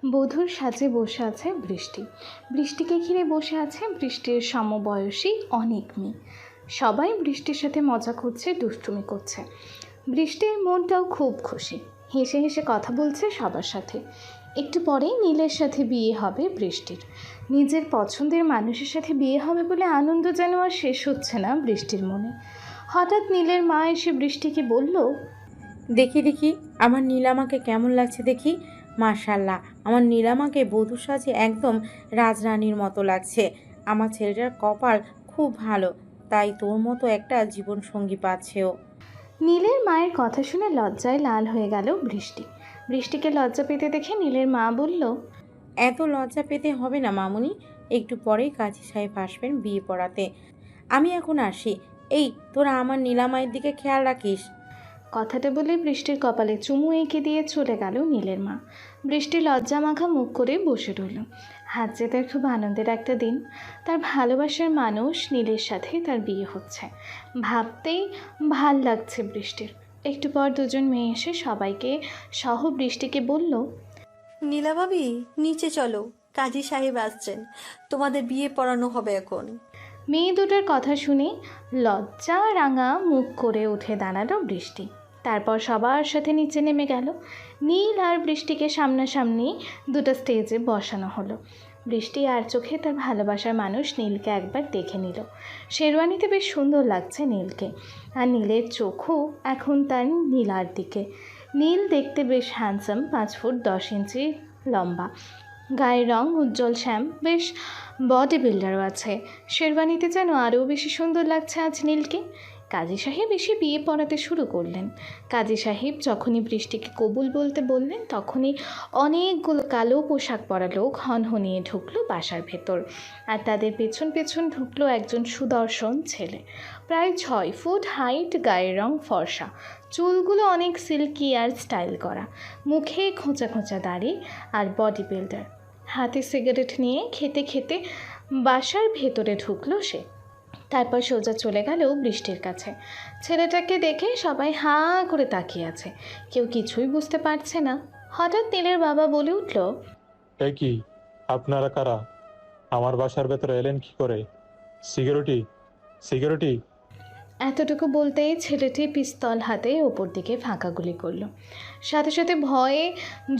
বধূর সাজে বসে আছে বৃষ্টি। বৃষ্টিকে ঘিরে বসে আছে বৃষ্টির সমবয়সী অনেক মেয়ে। সবাই বৃষ্টির সাথে মজা করছে, দুষ্টুমি করছে। বৃষ্টির মনটাও খুব খুশি, হেসে হেসে কথা বলছে সবার সাথে। একটু পরেই নীলের সাথে বিয়ে হবে বৃষ্টির। নিজের পছন্দের মানুষের সাথে বিয়ে হবে বলে আনন্দ যেন আর শেষ হচ্ছে না বৃষ্টির মনে। হঠাৎ নীলের মা এসে বৃষ্টিকে বলল, দেখি দেখি আমার নীলামাকে কেমন লাগছে দেখি। মাশাল্লাহ, আমার নীলামাকে বধূ সাজে একদম রাজরানীর মতো লাগছে। আমার ছেলেটার কপাল খুব ভালো, তাই তোর মতো একটা জীবন সঙ্গী পাচ্ছেও। নীলের মায়ের কথা শুনে লজ্জায় লাল হয়ে গেল বৃষ্টি। বৃষ্টিকে লজ্জা পেতে দেখে নীলের মা বলল, এত লজ্জা পেতে হবে না মামুনি, একটু পরেই কাজী সাহেব আসবেন বিয়ে পড়াতে। আমি এখন আসি। এই তোরা আমার নীলামায়ের দিকে খেয়াল রাখিস। কথাটা বলে বৃষ্টির কপালে চুমু এঁকে দিয়ে চলে গেল নীলের মা। বৃষ্টি লজ্জা মাখা মুখ করে বসে রইল। হাত যে তার খুব আনন্দের একটা দিন। তার ভালোবাসার মানুষ নীলের সাথে তার বিয়ে হচ্ছে, ভাবতেই ভাল লাগছে বৃষ্টির। একটু পর দুজন মেয়ে এসে সবাইকে সহ বৃষ্টিকে বলল, নীলা ভাবি, নিচে চলো, কাজী সাহেব আসছেন, তোমাদের বিয়ে পড়ানো হবে এখন। মেয়ে দুটোর কথা শুনে লজ্জা রাঙা মুখ করে উঠে দাঁড়ালো বৃষ্টি। তারপর সবার সাথে নিচে নেমে গেল। নীল আর বৃষ্টিকে সামনাসামনি দুটো স্টেজে বসানো হলো। বৃষ্টি আর চোখে তার ভালোবাসার মানুষ নীলকে একবার দেখে নিল। শেরওয়ানিতে বেশ সুন্দর লাগছে নীলকে, আর নীলের চোখও এখন তার নীলার দিকে। নীল দেখতে বেশ হ্যান্ডসাম, 5 ফুট 10 ইঞ্চি লম্বা, গায়ের রং উজ্জ্বল শ্যাম, বেশ বডি বিল্ডারও আছে। শেরওয়ানিতে যেন আরও বেশি সুন্দর লাগছে আজ নীলকে। কাজী সাহেব এসে বিয়ে পড়াতে শুরু করলেন। কাজী সাহেব যখনই বৃষ্টিকে কবুল বলতে বললেন, তখনই অনেকগুলো কালো পোশাক পরা লোক হনহনিয়ে ঢুকলো বাসার ভেতর। আর তাদের পেছন পেছন ঢুকলো একজন সুদর্শন ছেলে, প্রায় 6 ফুট হাইট, গায়ের রং ফর্সা, চুলগুলো অনেক সিল্কি আর স্টাইল করা, মুখে খোঁচা খোঁচা দাড়ি, আর বডি বিল্ডার। হাতে সিগারেট নিয়ে খেতে খেতে বাসার ভেতরে ঢুকলো সে। তারপর সোজা চলে গেল বৃষ্টির কাছে। ছেলেটাকে দেখে সবাই হাঁ করে তাকিয়ে আছে, কেউ কিছুই বুঝতে পারছে না। হঠাৎ নীলের বাবা বলে উঠল, এ কি, আপনারা কারা? আমার বাসার ভেতরে এলেন কি করে? Security, security! এতটুকু বলতেই ছেলেটি পিস্তল হাতে ওপর দিকে ফাঁকা গুলি করল। সাথে সাথে ভয়ে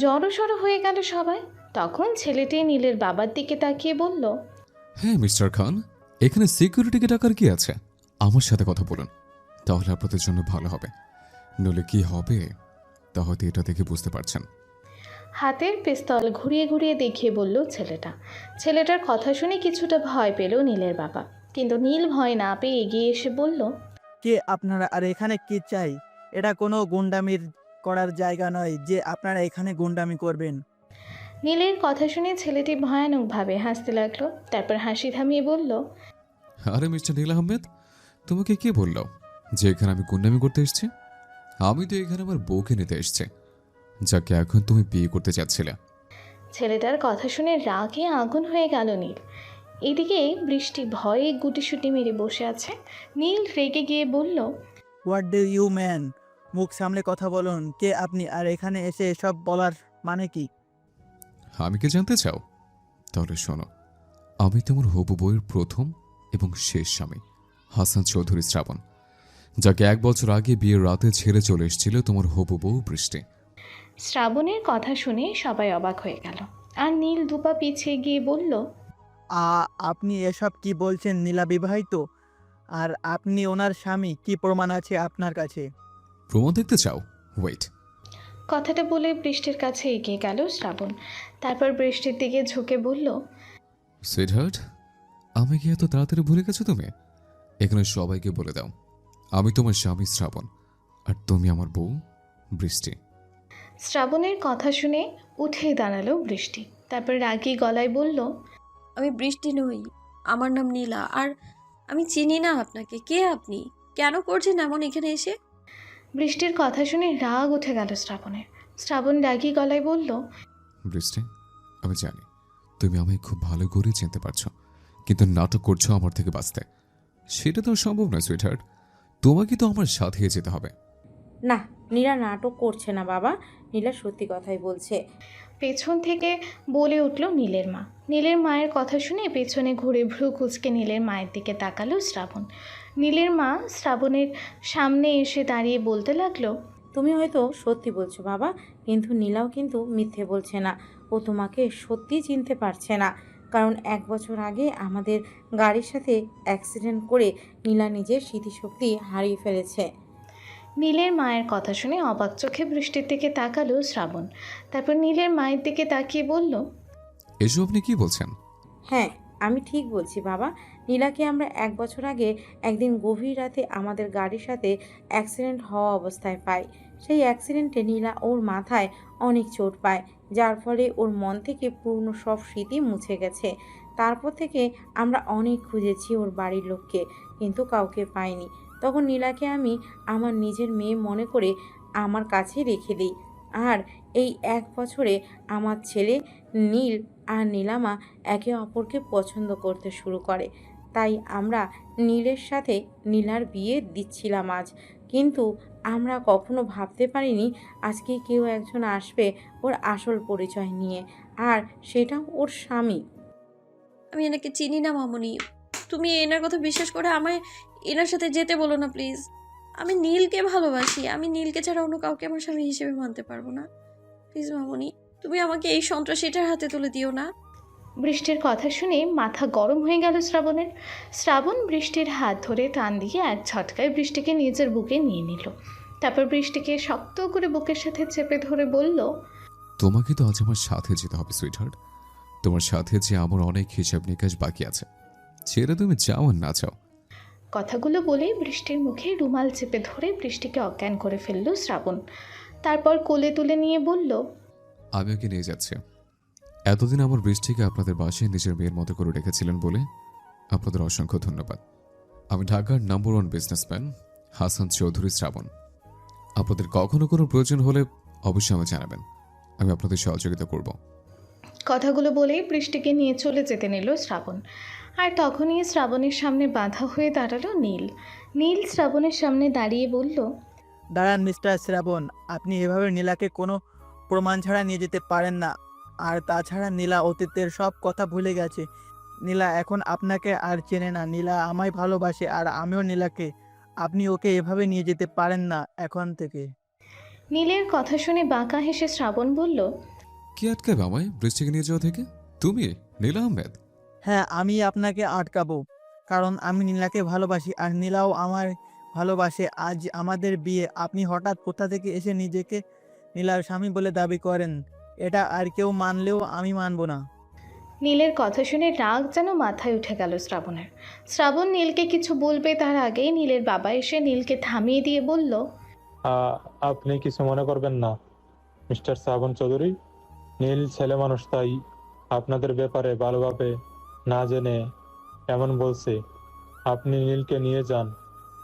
জড়সড় হয়ে গেল সবাই। তখন ছেলেটি নীলের বাবার দিকে তাকিয়ে বলল, হ্যাঁ মিস্টার খান, এখানে সিকিউরিটিকে ডাকার কি আছে? আমার সাথে কথা বলুন, তাহলে আপনাদের জন্য ভালো হবে। নইলে কি হবে তা হয়তো এটা দেখে বুঝতে পারছেন। হাতের পিস্তল ঘুরিয়ে ঘুরিয়ে দেখিয়ে বলল ছেলেটা। ছেলেটার কথা শুনে কিছুটা ভয় পেল নীলের বাবা, কিন্তু নীল ভয় না পেয়ে এগিয়ে এসে বলল, কে আপনারা আর এখানে কি চাই? এটা কোনো গুন্ডামির করার জায়গা নয় যে আপনারা এখানে গুন্ডামি করবেন। নীলের কথা শুনে ছেলেটি ভয়ানকভাবে হাসতে লাগলো। তারপর হাসি থামিয়ে বলল, আরে মিস্টার নীল আহমেদ, তোমাকে কে বলল যে এখানে আমি গুন্ডামি করতে এসেছি? আমি তো এখানে আমার বউকে নিতে এসেছি, যাকে এখন তুমি বিয়ে করতে চাচ্ছিলে। ছেলেটার কথা শুনে রাগে আগুন হয়ে গেল নীল। এদিকে বৃষ্টি ভয়ে গুটিসুটি মেরে বসে আছে। নীল রেগে গিয়ে বলল, হোয়াট ডু ইউ ম্যান? মুখ সামলে কথা বলুন। কে আপনি আর এখানে এসে এসব বলার মানে কি? আমি কি জানতে চাও? তাহলে শোনো, আমি তোমার হবু বউয়ের প্রথম এবং শেষ স্বামী, হাসান চৌধুরী শ্রাবণ, যাকে 1 বছর আগে বিয়ের রাতে ছেড়ে চলে এসেছিল তোমার হবু বউ বৃষ্টি। শ্রাবণের কথা শুনে সবাই অবাক হয়ে গেল। আর নীল দুপা পিছিয়ে গিয়ে বলল, আপনি এসব কি বলছেন? নীলা বিবাহিত, আর আপনি ওনার স্বামী। কি প্রমাণ আছে আপনার কাছে? প্রমাণ দেখতে চাও? ওয়েট। কথাটা বলে বৃষ্টির কাছে এগিয়ে গেল শ্রাবণ। তারপর বৃষ্টির দিকে ঝুঁকে বলল, সুইটহার্ট, আমি কি এত তাড়াতাড়ি ভুলে গেছো তুমি? এখানে সবাইকে বলে দাও, আমি তোমার স্বামী শ্রাবণ, আর তুমি আমার বউ বৃষ্টি। শ্রাবণের কথা শুনে উঠে দাঁড়ালো বৃষ্টি। তারপর রাগী গলায় বলল, আমি বৃষ্টি নই, আমার নাম নীলা, আর আমি চিনি না আপনাকে। কে আপনি? কেন করছেন এমন এখানে এসে? বৃষ্টির কথা শুনে রাগ উঠে গেল শ্রাবণের। শ্রাবণ রাগী গলায় বলল, বৃষ্টি, আমি জানি তুমি আমায় খুব ভালো করে চিনতে পারছো, কিন্তু নাটক করছো আমার থেকে বাঁচতে। সেটা তো সম্ভব নয় সুইটহার্ট, তোমাকে তো আমার সাথে যেতে হবে। না, নীলা নাটক করছে না বাবা, নীলা সত্যি কথাই বলছে। পেছন থেকে বলে উঠল নীলের মা। নীলের মায়ের কথা শুনে পেছনে ঘুরে ভ্রু কুঁচকে নীলের মায়ের দিকে তাকালো শ্রাবণ। নীলের মা শ্রাবণের সামনে এসে দাঁড়িয়ে বলতে লাগলো, তুমি হয়তো সত্যি বলছো বাবা, কিন্তু নীলাও কিন্তু মিথ্যে বলছে না। ও তোমাকে সত্যি চিনতে পারছে না, কারণ 1 বছর আগে আমাদের গাড়ির সাথে অ্যাক্সিডেন্ট করে নীলা নিজের স্মৃতিশক্তি হারিয়ে ফেলেছে। নীলের মায়ের কথা শুনে অবাক চোখে বৃষ্টির দিকে তাকালো শ্রাবণ। তারপর নীলের মায়ের দিকে তাকিয়ে বলল, এসব আপনি কি বলছেন? হ্যাঁ, আমি ঠিক বলছি বাবা। নীলাকে আমরা 1 বছর আগে একদিন গভীর রাতে আমাদের গাড়ির সাথে অ্যাক্সিডেন্ট হওয়া অবস্থায় পাই। সেই অ্যাক্সিডেন্টে নীলা ওর মাথায় অনেক চোট পায়, যার ফলে ওর মন থেকে পুরনো সব স্মৃতি মুছে গেছে। তারপর থেকে আমরা অনেক খুঁজেছি ওর বাড়ির লোককে, কিন্তু কাউকে পাইনি। তখন নীলাকে আমি আমার নিজের মেয়ে মনে করে আমার কাছে রেখে দিই। আর এই 1 বছরে আমার ছেলে নীল আর নীলামা একে অপরকে পছন্দ করতে শুরু করে। তাই আমরা নীলের সাথে নীলার বিয়ে দিচ্ছিলাম আজ। কিন্তু আমরা কখনো ভাবতে পারিনি আজকে কেউ একজন আসবে ওর আসল পরিচয় নিয়ে, আর সেটাও ওর স্বামী। আমি এনাকে চিনি না মামুনি। তুমি এনার কথা বিশ্বাস করে আমায় এনার সাথে যেতে বলো না প্লিজ। আমি নীলকে ভালোবাসি। আমি নীলকে ছাড়া অন্য কাউকে আমার স্বামী হিসেবে মানতে পারবো না। প্লিজ মামুনি, তুমি আমাকে এই সন্ত্রাসীটার হাতে তুলে দিও না। বৃষ্টির কথা শুনে মাথা গরম হয়ে গেল শ্রাবণের। শ্রাবণ বৃষ্টির হাত ধরে টান দিয়ে এক ঝটকায় বৃষ্টিকে নিজের বুকে নিয়ে নিল। তারপর বৃষ্টিকে শক্ত করে বুকের সাথে চেপে ধরে বলল, তোমাকে তো আজ আমার সাথে যেতে হবে সুইটহার্ট। তোমার সাথে যে আমার অনেক হিসাব নিকাশ বাকি আছে, ছেড়ে তুমি যাও আর না চাও। কথাগুলো বলেই বৃষ্টির মুখে রুমাল চেপে ধরে বৃষ্টিকে অজ্ঞান করে ফেলল শ্রাবণ। তারপর কোলে তুলে নিয়ে বলল, আমি ওকে নিয়ে যাচ্ছি। এতদিন আমার বৃষ্টিকে আপনাদের বাসায় নিজের মেয়ের মতো করে রেখেছিলেন বলে আপনাদের অসংখ্য ধন্যবাদ। আমি ঢাকার নাম্বার 1 বিজনেসম্যান হাসান চৌধুরী শ্রাবণ। আপনাদের কখনো কোনো প্রয়োজন হলে অবশ্যই আমাকে জানাবেন, আমি আপনাদের সহযোগিতা করব। কথাগুলো বলেই বৃষ্টিকে নিয়ে চলে যেতে নিল শ্রাবণ। আর তখনই শ্রাবণের সামনে বাধা হয়ে দাঁড়ালো নীল। নীল শ্রাবণের সামনে দাঁড়িয়ে বলল, দাঁড়ান মিস্টার শ্রাবণ, আপনি এভাবে নীলাকে কোনো প্রমাণ ছাড়া নিয়ে যেতে পারেন না। আর তাছাড়া নীলা অতীতের সব কথা ভুলে গেছে। নীলা এখন আপনাকে আর চেনে না। নীলা আমায় ভালোবাসে আর আমিও নীলাকে। আপনি ওকে এভাবে নিয়ে যেতে পারেন না এখন থেকে। নীলের কথা শুনে বাঁকা হেসে শ্রাবণ বলল, কি আটকাবে আমায় বৃষ্টিকে নিয়ে যাওয়া থেকে? তুমি, নীলা আহমেদ? হ্যাঁ, আমি আপনাকে আটকাবো, কারণ আমি নীলাকে ভালোবাসি আর নীলাও আমার ভালোবাসে। আজ আমাদের বিয়ে, আপনি হঠাৎ কোথা থেকে এসে নিজেকে নীলার স্বামী বলে দাবি করেন। এটা আর কেউ মানলেও আমি মানব না। নীলের কথা শুনে রাগ যেন মাথায় উঠে গেল শ্রাবণের। শ্রাবণ নীলকে কিছু বলবে তার আগেই নীলের বাবা এসে নীলকে থামিয়ে দিয়ে বলল, আপনি কিছু মনে করবেন না মিস্টার শ্রাবণ চৌধুরী। নীল ছেলে মানুষ, তাই আপনাদের ব্যাপারে ভালোভাবে না জেনে এমন বলছে। আপনি নীলকে নিয়ে যান,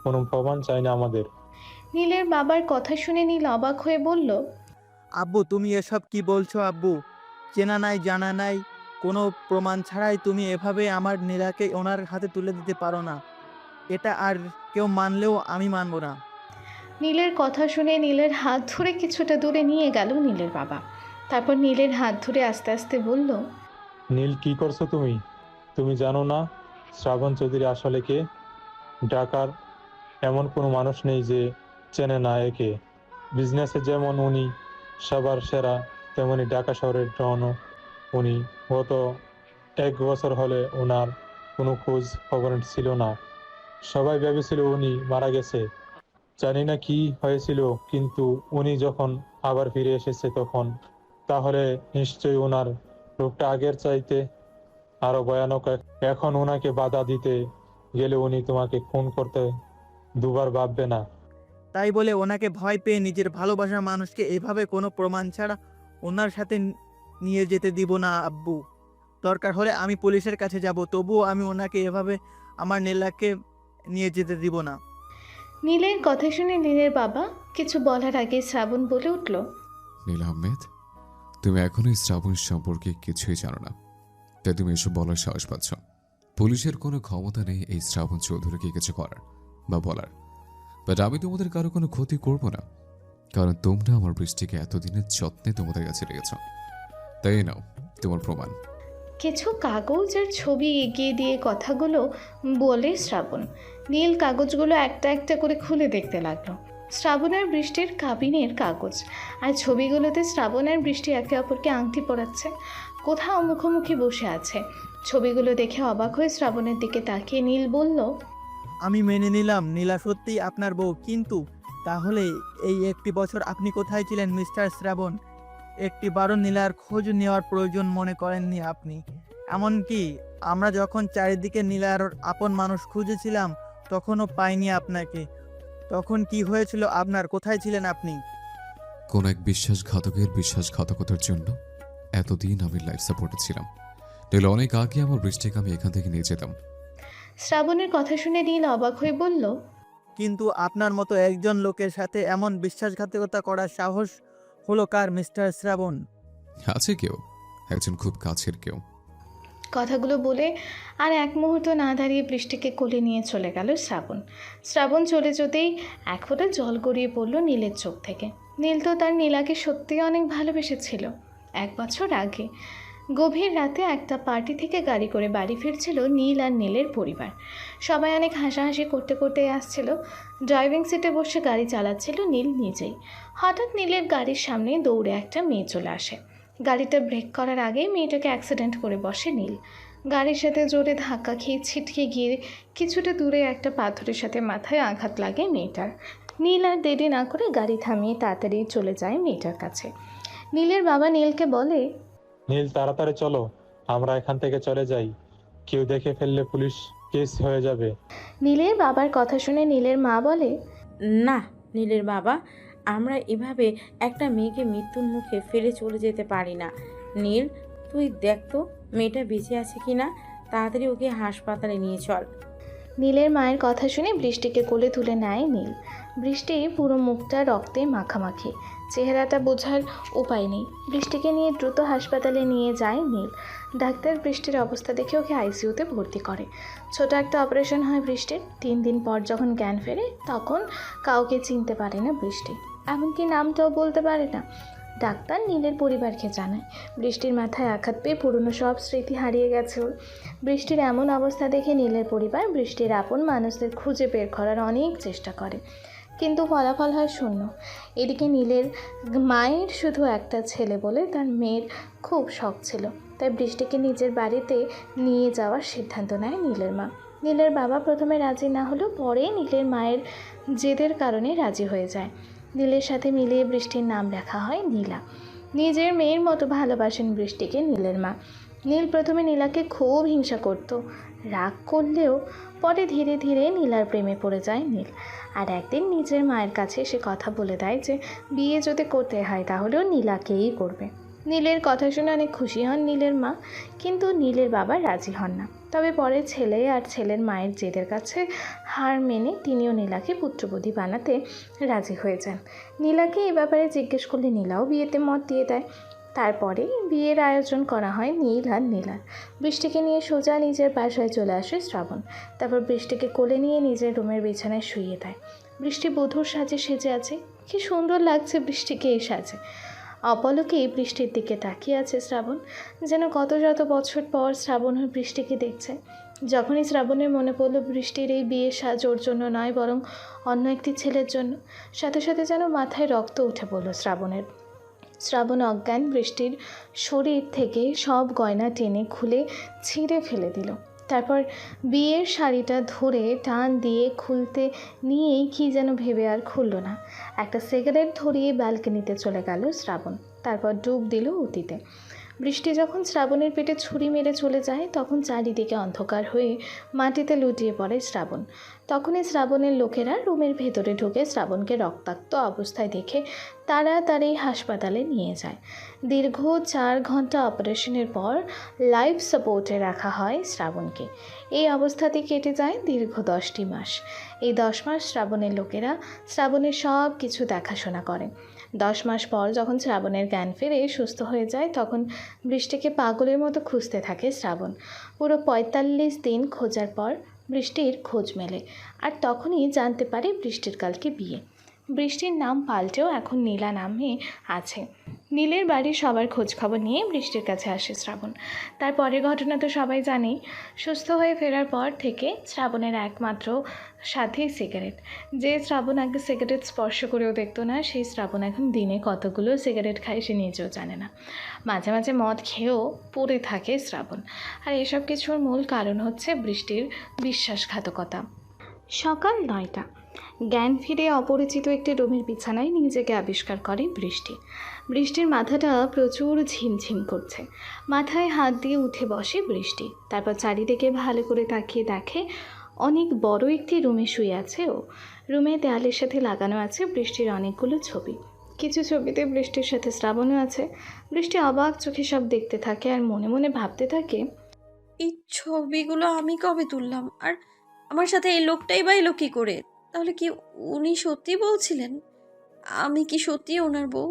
কোনো প্রমাণ চাই না আমাদের। নীলের বাবার কথা শুনে নীল অবাক হয়ে বলল, আব্বু, তুমি এসব কি বলছো আব্বু? চেনা নাই জানা নাই, কোনো প্রমাণ ছাড়াই তুমি এভাবে আমার নীলাকে ওনার হাতে তুলে দিতে পারো না। এটা আর কেউ মানলেও আমি মানব না। নীলের কথা শুনে নীলের হাত ধরে কিছুটা দূরে নিয়ে গেল নীলের বাবা। তারপর নীলের হাত ধরে আস্তে আস্তে বলল, নীল, কি করছো তুমি? তুমি জানো না শ্রাবণ চৌধুরী আসলে কে? ঢাকার এমন কোনো মানুষ নেই যে চেনে না একে। বিজনেসে যেমন উনি সবার সেরা, তেমনি ঢাকা শহরের জনও উনি। গত 1 বছর হলে ওনার কোনো খোঁজ খবর ছিল না। সবাই ভেবেছিল উনি মারা গেছে। জানি না কি হয়েছিল, কিন্তু উনি যখন আবার ফিরে এসেছে তখন, তাহলে নিশ্চয়ই ওনার রূপটা আগের চাইতে আরো ভয়ানক। এখন ওনাকে বাধা দিতে গেলে উনি তোমাকে খুন করতে দুবার ভাববে না। তাই বলে ওনাকে ভয় পেয়ে নিজের ভালোবাসার মানুষকে এভাবে কোনো প্রমাণ ছাড়া ওনার সাথে নিয়ে যেতে দিব না আব্বু। দরকার হলে আমি পুলিশের কাছে যাব, তবুও আমি ওনাকে এভাবে আমার নীলাকে নিয়ে যেতে দিব না। নীলের কথা শুনে নীলের বাবা কিছু বলার আগে শ্রাবণ বলে উঠল, নীলা আহমেদ, তুমি এখনো এই শ্রাবণ সম্পর্কে কিছুই জানো না, তাই তুমি এসব বলার সাহস পাচ্ছ। পুলিশের কোনো ক্ষমতা নেই এই শ্রাবণ চৌধুরীকে কিছু করার বা বলার, বাট আমি তোমাদের কারো কোনো ক্ষতি করব না। কারণ তোমরা আমার বৃষ্টিকে এতদিনের যত্নে তোমাদের কাছে রেখেছ। তাই নাও তোমার প্রমাণ। কিছু কাগজ আর ছবি এগিয়ে দিয়ে কথাগুলো বলে শ্রাবণ। নীল কাগজগুলো একটা একটা করে খুলে দেখতে লাগলো। শ্রাবণ আর বৃষ্টির কাবিনের কাগজ, আর ছবিগুলোতে শ্রাবণ আর বৃষ্টি একে অপরকে আংটি পরাচ্ছে, কোথাও মুখোমুখি বসে আছে। ছবিগুলো দেখে অবাক হয়ে শ্রাবণের দিকে তাকিয়ে নীল বলল, আমি মেনে নিলাম নীলা সত্যিই আপনার বউ, কিন্তু তাহলে এই একটি বছর আপনি কোথায় ছিলেন মিস্টার শ্রাবণ? একটিবারও নীলার খোঁজ নেওয়ার প্রয়োজন মনে করেননি আপনি। এমনকি আমরা যখন চারিদিকে নীলার আপন মানুষ খুঁজেছিলাম তখনও পাইনি আপনাকে। তখন কি হয়েছিল আপনার? কোথায় ছিলেন আপনি? কোন এক বিশ্বাসঘাতকের বিশ্বাসঘাতকতার জন্য এতদিন আমি লাইফ সাপোর্টে ছিলাম। তাহলে অনেক আগে আমার বৃষ্টিকে আমি এখান থেকে নিয়ে যেতাম। শ্রাবণের কথা শুনে নীল অবাক হয়ে বলল, কিন্তু আপনার মতো একজন লোকের সাথে এমন বিশ্বাসঘাতকতা করার সাহস হলো কার মিস্টার শ্রাবণ? আছে কেউ, একজন খুব কাছের কেউ। কথাগুলো বলে আর এক মুহূর্ত না দাঁড়িয়ে বৃষ্টিকে কোলে নিয়ে চলে গেল শ্রাবণ। শ্রাবণ চলে যেতেই এক ফোঁটা জল গড়িয়ে পড়ল নীলের চোখ থেকে। নীল তো তার নীলাকে সত্যিই অনেক ভালোবেসেছিল। 1 বছর আগে গভীর রাতে একটা পার্টি থেকে গাড়ি করে বাড়ি ফিরছিল নীল আর নীলের পরিবার। সবাই অনেক হাসাহাসি করতে করতে আসছিল। ড্রাইভিং সিটে বসে গাড়ি চালাচ্ছিল নীল নিজেই। হঠাৎ নীলের গাড়ির সামনে দৌড়ে একটা মেয়ে চলে আসে। গাড়িটা ব্রেক করার আগেই মেয়েটাকে অ্যাক্সিডেন্ট করে বসে নীল। গাড়ির সাথে জোরে ধাক্কা খেয়ে ছিটকে গিয়ে কিছুটা দূরে একটা পাথরের সাথে মাথায় আঘাত লাগে মেয়েটার। নীল আর দেরি না করে গাড়ি থামিয়ে তাড়াতাড়ি চলে যায় মেয়েটার কাছে। নীলের বাবা নীলকে বলে, নীল তাড়াতাড়ি চলো, আমরা এখান থেকে চলে যাই। কেউ দেখে ফেললে পুলিশ কেস হয়ে যাবে। নীলের বাবার কথা শুনে নীলের মা বলে, না নীলের বাবা, আমরা এভাবে একটা মেয়েকে মৃত্যুর মুখে ফেলে চলে যেতে পারি না। নীল, তুই দেখ তো মেয়েটা বেঁচে আছে কিনা, তাড়াতাড়ি ওকে হাসপাতালে নিয়ে চল। নীলের মায়ের কথা শুনে বৃষ্টিকে কোলে তুলে নেয় নীল। বৃষ্টি পুরো মুখটা রক্তে মাখামাখি, চেহারাটা বোঝার উপায় নেই। বৃষ্টিকে নিয়ে দ্রুত হাসপাতালে নিয়ে যায় নীল। ডাক্তার বৃষ্টির অবস্থা দেখে ওকে আইসিইউতে ভর্তি করে। ছোট একটা অপারেশন হয় বৃষ্টির। 3 দিন পর যখন জ্ঞান ফেরে তখন কাউকে চিনতে পারে না বৃষ্টি, এমনকি নামটাও বলতে পারে না। ডাক্তার নীলের পরিবারকে জানায় বৃষ্টির মাথায় আঘাত পেয়ে পুরনো সব স্মৃতি হারিয়ে গেছে ওর। বৃষ্টির এমন অবস্থা দেখে নীলের পরিবার বৃষ্টির আপন মানুষদের খুঁজে বের করার অনেক চেষ্টা করে, কিন্তু ফলাফল হয় শূন্য। এদিকে নীলের মায়ের শুধু একটা ছেলে বলে তার মেয়ের খুব শখ ছিল, তাই বৃষ্টিকে নিজের বাড়িতে নিয়ে যাওয়ার সিদ্ধান্ত নেয় নীলের মা। নীলের বাবা প্রথমে রাজি না হলেও পরে নীলের মায়ের জেদের কারণে রাজি হয়ে যায়। নীলের সাথে মিলিয়ে বৃষ্টির নাম রাখা হয় নীলা। নিজের মেয়ের মতো ভালোবাসেন বৃষ্টিকে নীলের মা। নীল প্রথমে নীলাকে খুব হিংসা করত, রাগ করলেও পরে ধীরে ধীরে নীলার প্রেমে পড়ে যায় নীল। আর একদিন নিজের মায়ের কাছে সে কথা বলে দেয় যে বিয়ে যদি করতে হয় তাহলেও নীলাকেই করবে। নীলের কথা শুনে অনেক খুশি হন নীলের মা, কিন্তু নীলের বাবা রাজি হন না। তবে পরে ছেলে আর ছেলের মায়ের জেদের কাছে হার মেনে তিনিও নীলাকে পুত্রবধূ বানাতে রাজি হয়ে যান। নীলাকে এ ব্যাপারে জিজ্ঞেস করলে নীলাও বিয়েতে মত দিয়ে দেয়। তারপরে বিয়ের আয়োজন করা হয় নীল আর নীলার। বৃষ্টিকে নিয়ে সোজা নিজের বাসায় চলে আসে শ্রাবণ। তারপর বৃষ্টিকে কোলে নিয়ে নিজের রুমের বিছানায় শুইয়ে দেয়। বৃষ্টি বধূর সাজে সেজে আছে, কি সুন্দর লাগছে বৃষ্টিকে এই সাজে। অপলকে বৃষ্টির দিকে তাকিয়ে আছে শ্রাবণ, যেন কত শত বছর পর শ্রাবণ বৃষ্টিকে দেখছে। যখনই শ্রাবণের মনে পড়ল বৃষ্টির এই বিয়ের সাজ ওর জন্য নয়, বরং অন্য একটি ছেলের জন্য, সাথে সাথে যেন মাথায় রক্ত উঠে পড়ল শ্রাবণের। শ্রাবণ অজ্ঞান বৃষ্টির শরীর থেকে সব গয়না টেনে খুলে ছিঁড়ে ফেলে দিল। তারপর বিয়ের শাড়িটা ধরে টান দিয়ে খুলতে নিয়েই কী যেন ভেবে আর খুলল না। একটা সিগারেট ধরিয়ে ব্যালকনিতে চলে গেল শ্রাবণ। তারপর ডুব দিল অতীতে। বৃষ্টি যখন শ্রাবণের পেটে ছুরি মেরে চলে যায় তখন চারিদিকে অন্ধকার হয়ে মাটিতে লুটিয়ে পড়ে শ্রাবণ। তখনই শ্রাবণের লোকেরা রুমের ভেতরে ঢুকে শ্রাবণকে রক্তাক্ত অবস্থায় দেখে তাড়াতাড়ি হাসপাতালে নিয়ে যায়। দীর্ঘ 4 ঘন্টা অপারেশনের পর লাইফ সাপোর্টে রাখা হয় শ্রাবণকে। এই অবস্থাতেই কেটে যায় দীর্ঘ 10টি মাস। এই 10 মাস শ্রাবণের লোকেরা শ্রাবণের সব কিছু দেখাশোনা করে। 10 মাস পর যখন শ্রাবণের জ্ঞান ফিরে সুস্থ হয়ে যায় তখন বৃষ্টিকে পাগলের মতো খুঁজতে থাকে শ্রাবণ। পুরো 45 দিন খোঁজার পর বৃষ্টির খোঁজ মেলে, আর তখনই জানতে পারে বৃষ্টির কালকে বিয়ে। বৃষ্টির নাম পাল্টেও এখন নীলা নামে আছে। নীলের বাড়ির সবার খোঁজ খবর নিয়ে বৃষ্টির কাছে আসে শ্রাবণ। তার পরের ঘটনা তো সবাই জানেই। সুস্থ হয়ে ফেরার পর থেকে শ্রাবণের একমাত্র সাথেই সিগারেট। যে শ্রাবণ আগে সিগারেট স্পর্শ করেও দেখতো না, সেই শ্রাবণ এখন দিনে কতগুলো সিগারেট খায় সে নিজেও জানে না। মাঝে মাঝে মদ খেয়েও পড়ে থাকে শ্রাবণ। আর এসব কিছুর মূল কারণ হচ্ছে বৃষ্টির বিশ্বাসঘাতকতা। সকাল 9টা। জ্ঞান ফিরে অপরিচিত একটি রুমের বিছানায় নিজেকে আবিষ্কার করে বৃষ্টি। বৃষ্টির মাথাটা প্রচুর ঝিমঝিম করছে। মাথায় হাত দিয়ে উঠে বসে বৃষ্টি। তারপর চারিদিকে ভালো করে তাকিয়ে দেখে অনেক বড় একটি রুমে শুয়ে আছে ও। রুমে দেয়ালের সাথে লাগানো আছে বৃষ্টির অনেকগুলো ছবি। কিছু ছবিতে বৃষ্টির সাথে শ্রাবণও আছে। বৃষ্টি অবাক চোখে সব দেখতে থাকে আর মনে মনে ভাবতে থাকে, এই ছবিগুলো আমি কবে তুললাম? আর আমার সাথে এই লোকটাই বা এলো কি করে? তাহলে কি উনি সত্যি বলছিলেন? আমি কি সত্যি ওনার বউ?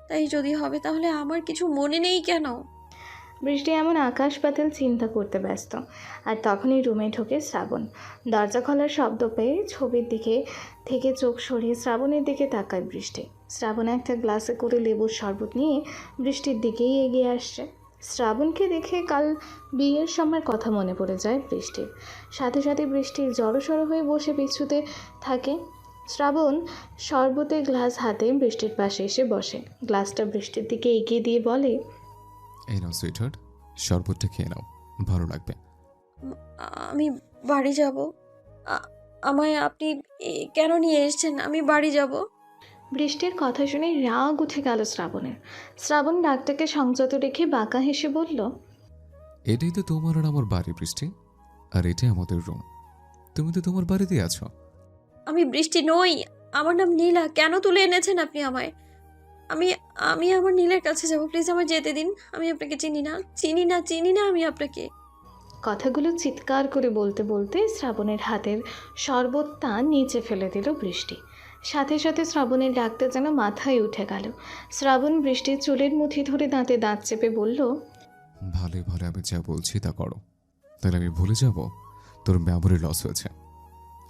তাই যদি হবে তাহলে আমার কিছু মনে নেই কেন? বৃষ্টি এমন আকাশ পাতাল চিন্তা করতে ব্যস্ত। আর তখনই রুমে ঢোকে শ্রাবণ। দরজা খোলার শব্দ পেয়ে ছবির দিকে থেকে চোখ সরিয়ে শ্রাবণের দিকে তাকায় বৃষ্টি। শ্রাবণ একটা গ্লাসে করে লেবুর শরবত নিয়ে বৃষ্টির দিকেই এগিয়ে আসছে। শ্রাবণকে দেখে কাল বিয়ের সময়ের কথা মনে পড়ে যায় বৃষ্টির। সাথে সাথে বৃষ্টির জড়সড় হয়ে বসে পিছুতে থাকে। শ্রাবণ শরবতের গ্লাস হাতে বৃষ্টির পাশে এসে বসে। গ্লাসটা বৃষ্টির দিকে এগিয়ে দিয়ে বলে, এই নাও সুইটহার্ট, শরবতটা খেয়ে নাও, ভালো লাগবে। আমি বাড়ি যাব। আমায় আপনি কেন নিয়ে এসেছেন? আমি বাড়ি যাব। বৃষ্টির কথা শুনে রাগ উঠে গেল শ্রাবণের। শ্রাবণ ডাকটাকে সংযত রেখে বাঁকা হেসে বলল, এটাই তো তোমার আর আমার বাড়ি বৃষ্টি, আর এটাই আমাদের রুম। তুমি তো তোমার বাড়িতে আছো। আমি বৃষ্টি নই, আমার নাম নীলা। কেন তুলে এনেছেন আপনি আমায়? আমি আমি আমার নীলের কাছে যাব, প্লিজ আমায় যেতে দিন। আমি আপনাকে চিনি না আমি আপনাকে। কথাগুলো চিৎকার করে বলতে বলতে শ্রাবণের হাতের শরবতটা নিচে ফেলে দিল বৃষ্টি। সাথে সাথে শ্রাবণের ডাকতে যেন মাথায় উঠে গেল। শ্রাবণ বৃষ্টির চুলের মুঠি ধরে দাঁতে দাঁত চেপে বলল, ভালো ভালো আমি যা বলছি তা করো, তাহলে আমি ভুলে যাব তোর মেমোরি লস হয়েছে।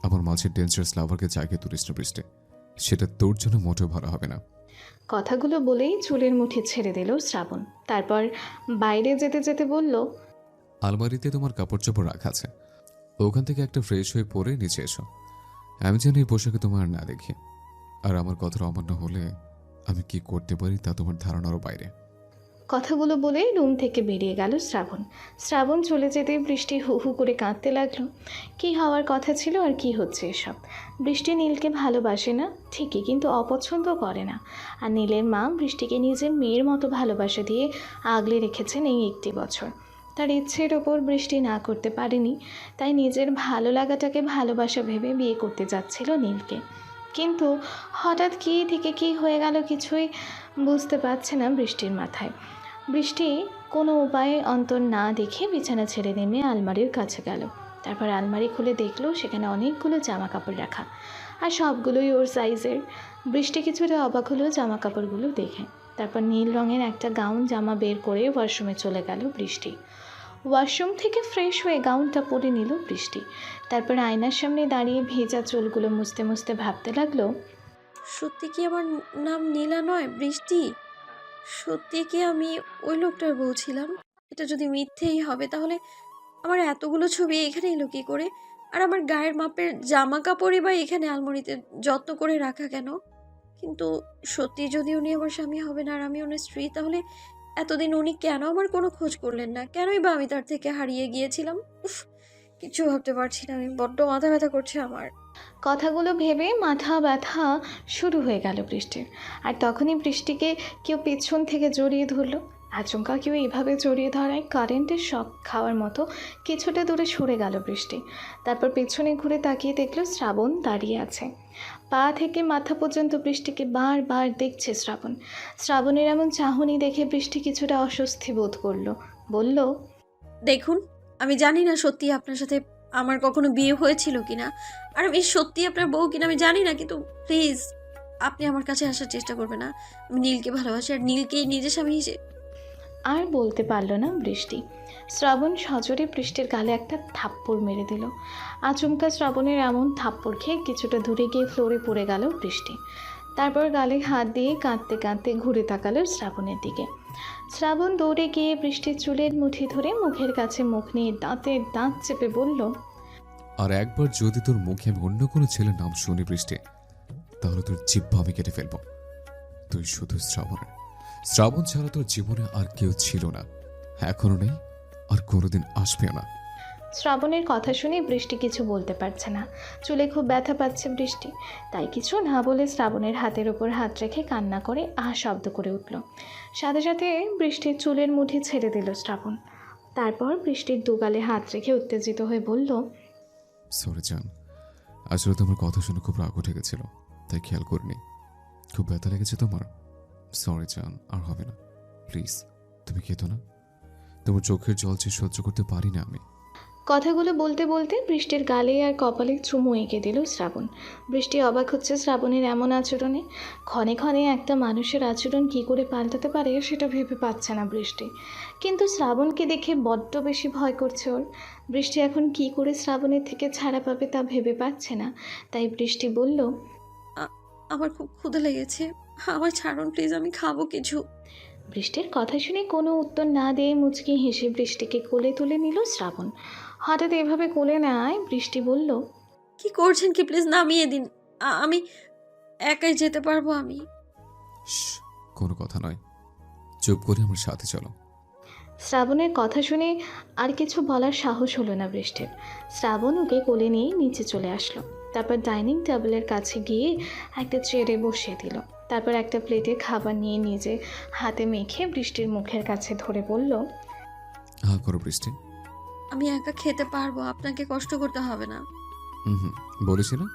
আমার মাঝে ডেঞ্জারাস লাভারকে জায়গায় তুলিস না বৃষ্টি, সেটা তোর জন্য মোটেও ভালো হবে না। কথাগুলো বলেই চুলের মুঠি ছেড়ে দিল শ্রাবণ। তারপর বাইরে যেতে যেতে বলল, আলমারিতে তোমার কাপড় চোপড় রাখা আছে, ওখান থেকে একটা ফ্রেশ হয়ে পরে নিচে এসো। আমি জানি এই পোশাকে তোমার না দেখি, আর আমার কথার অমান্য হলে আমি কি করতে পারি তা তোমার ধারণারও বাইরে। কথাগুলো বলেই রুম থেকে বেরিয়ে গেল শ্রাবণ। শ্রাবণ চলে যেতে বৃষ্টি হু হু করে কাঁদতে লাগলো। কী হওয়ার কথা ছিল আর কি হচ্ছে এসব। বৃষ্টি নীলকে ভালোবাসে না ঠিকই, কিন্তু অপছন্দ করে না। আর নীলের মা বৃষ্টিকে নিজের মেয়ের মতো ভালোবাসা দিয়ে আগলে রেখেছেন এই একটি বছর। তার ইচ্ছের ওপর বৃষ্টি না করতে পারেনি, তাই নিজের ভালো লাগাটাকে ভালোবাসা ভেবে বিয়ে করতে যাচ্ছিল নীলকে। কিন্তু হঠাৎ কী থেকে কী হয়ে গেল কিছুই বুঝতে পারছে না বৃষ্টির মাথায়। বৃষ্টি কোনো উপায়ে অন্তর না দেখে বিছানা ছেড়ে নেমে আলমারির কাছে গেল। তারপর আলমারি খুলে দেখলো সেখানে অনেকগুলো জামা কাপড় রাখা, আর সবগুলোই ওর সাইজের। বৃষ্টি কিছুটা অবাক হলো জামা কাপড়গুলো দেখে। তারপর নীল রঙের একটা গাউন জামা বের করে ওয়াশরুমে চলে গেল বৃষ্টি। ওয়াশরুম থেকে ফ্রেশ হয়ে গাউনটা পরে নিল বৃষ্টি। তারপর আয়নার সামনে দাঁড়িয়ে ভেজা চুলগুলো মুছতে মুছতে ভাবতে লাগলো, সত্যি কি আমার নাম নীলা নয়, বৃষ্টি? সত্যি কি আমি ওই লোকটার বউ ছিলাম? এটা যদি মিথ্যেই হবে তাহলে আমার এতগুলো ছবি এখানে এলো কি করে? আর আমার গায়ের মাপের জামা কাপড়ই বা এখানে আলমারিতে যত্ন করে রাখা কেন? কিন্তু সত্যি যদি উনি আমার স্বামী হবেন আর আমি ওনার স্ত্রী, তাহলে এতদিন উনি কেন আমার কোনো খোঁজ করলেন না? কেনই বা আমি তার থেকে হারিয়ে গিয়েছিলাম? উফ, কিছু ভাবতে পারছি না, আমি বড্ড মাথা ব্যথা করছে আমার। কথাগুলো ভেবে মাথা ব্যথা শুরু হয়ে গেল বৃষ্টির। আর তখনই বৃষ্টিকে কেউ পেছন থেকে জড়িয়ে ধরলো। আচমকা কেউ এইভাবে জড়িয়ে ধরায় কারেন্টের শক খাওয়ার মতো কিছুটা দূরে সরে গেল বৃষ্টি। তারপর পেছনে ঘুরে তাকিয়ে দেখলো শ্রাবণ দাঁড়িয়ে আছে। পা থেকে মাথা পর্যন্ত বৃষ্টিকে বারবার দেখছে শ্রাবণ। শ্রাবণের এমন চাহনি দেখে বৃষ্টি কিছুটা অস্বস্তি বোধ করলো। বলল, দেখুন, আমি জানি না সত্যি আপনার সাথে আমার কখনো বিয়ে হয়েছিল কিনা, আর আমি সত্যি আপনার বউ কিনা আমি জানি না, কিন্তু প্লিজ আপনি আমার কাছে আসার চেষ্টা করবেন না। আমি নীলকে ভালোবাসি আর নীলকেই নিজের স্বামী হিসেবে। আর বলতে পারল না বৃষ্টি। শ্রাবণ সজোরে বৃষ্টির গালে একটা থাপ্পড় মেরে দিল। আচমকা শ্রাবণের এমন থাপ্পড় খেয়ে কিছুটা দূরে গিয়ে ফ্লোরে পড়ে গেল বৃষ্টি। তারপর গালে হাত দিয়ে কাঁদতে কাঁদতে ঘুরে তাকালো শ্রাবণের দিকে। শ্রাবণ দৌড়ে গিয়ে বৃষ্টির চুলের মুঠি ধরে মুখের কাছে মুখ নিয়ে দাঁতের দাঁত চেপে বলল, আর একবার যদি তোর মুখে আমি অন্য কোনো ছেলের নাম শুনি বৃষ্টি, তাহলে তোর জিহ্বা আমি কেটে ফেলবো। তুই শুধু শ্রাবণের। শ্রাবণ ছাড়া তোর জীবনে আর কেউ ছিল না, এখনো নেই, আর কোনোদিন আসবেও না। শ্রাবণের কথা শুনে বৃষ্টি কিছু বলতে পারছে না। চুলে খুব ব্যথা পাচ্ছে বৃষ্টি, তাই কিছু না বলে শ্রাবণের হাতের উপর হাত রেখে কান্না করে আহ শব্দ করে উঠল। সাথে সাথে বৃষ্টির চুলের মুঠি ছেড়ে দিল শ্রাবণ। তারপর বৃষ্টির দুগালে হাত রেখে উত্তেজিত হয়ে বলল, সরি জান, আসলে তোমার কথা শুনে খুব রাগ উঠে গেছিল, তাই খেয়াল করিনি। খুব ব্যথা লেগেছে তোমার? সরি জান, আর হবে না, প্লিজ। তুমি খেতো না? তোমার চোখের জল যে সহ্য করতে পারি না আমি। কথাগুলো বলতে বলতে বৃষ্টির গালে আর কপালে চুমু এঁকে দিল শ্রাবণ। বৃষ্টি অবাক হচ্ছে শ্রাবণের এমন আচরণে। ক্ষণে ক্ষণে একটা মানুষের আচরণ কী করে পাল্টাতে পারে সেটা ভেবে পাচ্ছে না বৃষ্টি। কিন্তু শ্রাবণকে দেখে বড্ড বেশি ভয় করছে ওর। বৃষ্টি এখন কী করে শ্রাবণের থেকে ছাড়া পাবে তা ভেবে পাচ্ছে না। তাই বৃষ্টি বলল, আমার খুব ক্ষুধা লেগেছে, আমার ছাড়ুন প্লিজ, আমি খাবো কিছু। বৃষ্টির কথা শুনে কোনো উত্তর না দিয়ে মুচকি হেসে বৃষ্টিকে কোলে তুলে নিল শ্রাবণ। হঠাৎ এভাবে কোলে নেয় বৃষ্টি বলল, কি করছেন কি, প্লিজ নামিয়ে দিন, আমি একাই যেতে পারবো আমি। শ্, কোনো কথা নয়, চুপ করে আমার সাথে চলো। শ্রাবণের কথা শুনে আর কিছু বলার সাহস হলো না বৃষ্টির। শ্রাবণ ওকে কোলে নিয়ে নিচে চলে আসলো। তারপর ডাইনিং টেবিলের কাছে গিয়ে একটা চেয়ারে বসিয়ে দিল। তারপর একটা প্লেটে খাবার নিয়ে নিজে হাতে মেখে বৃষ্টির মুখের কাছে ধরে বলল, হা করো বৃষ্টি। আমি একা খেতে পারবো, আপনাকে কষ্ট করতে হবে না। হুম, বলেছি না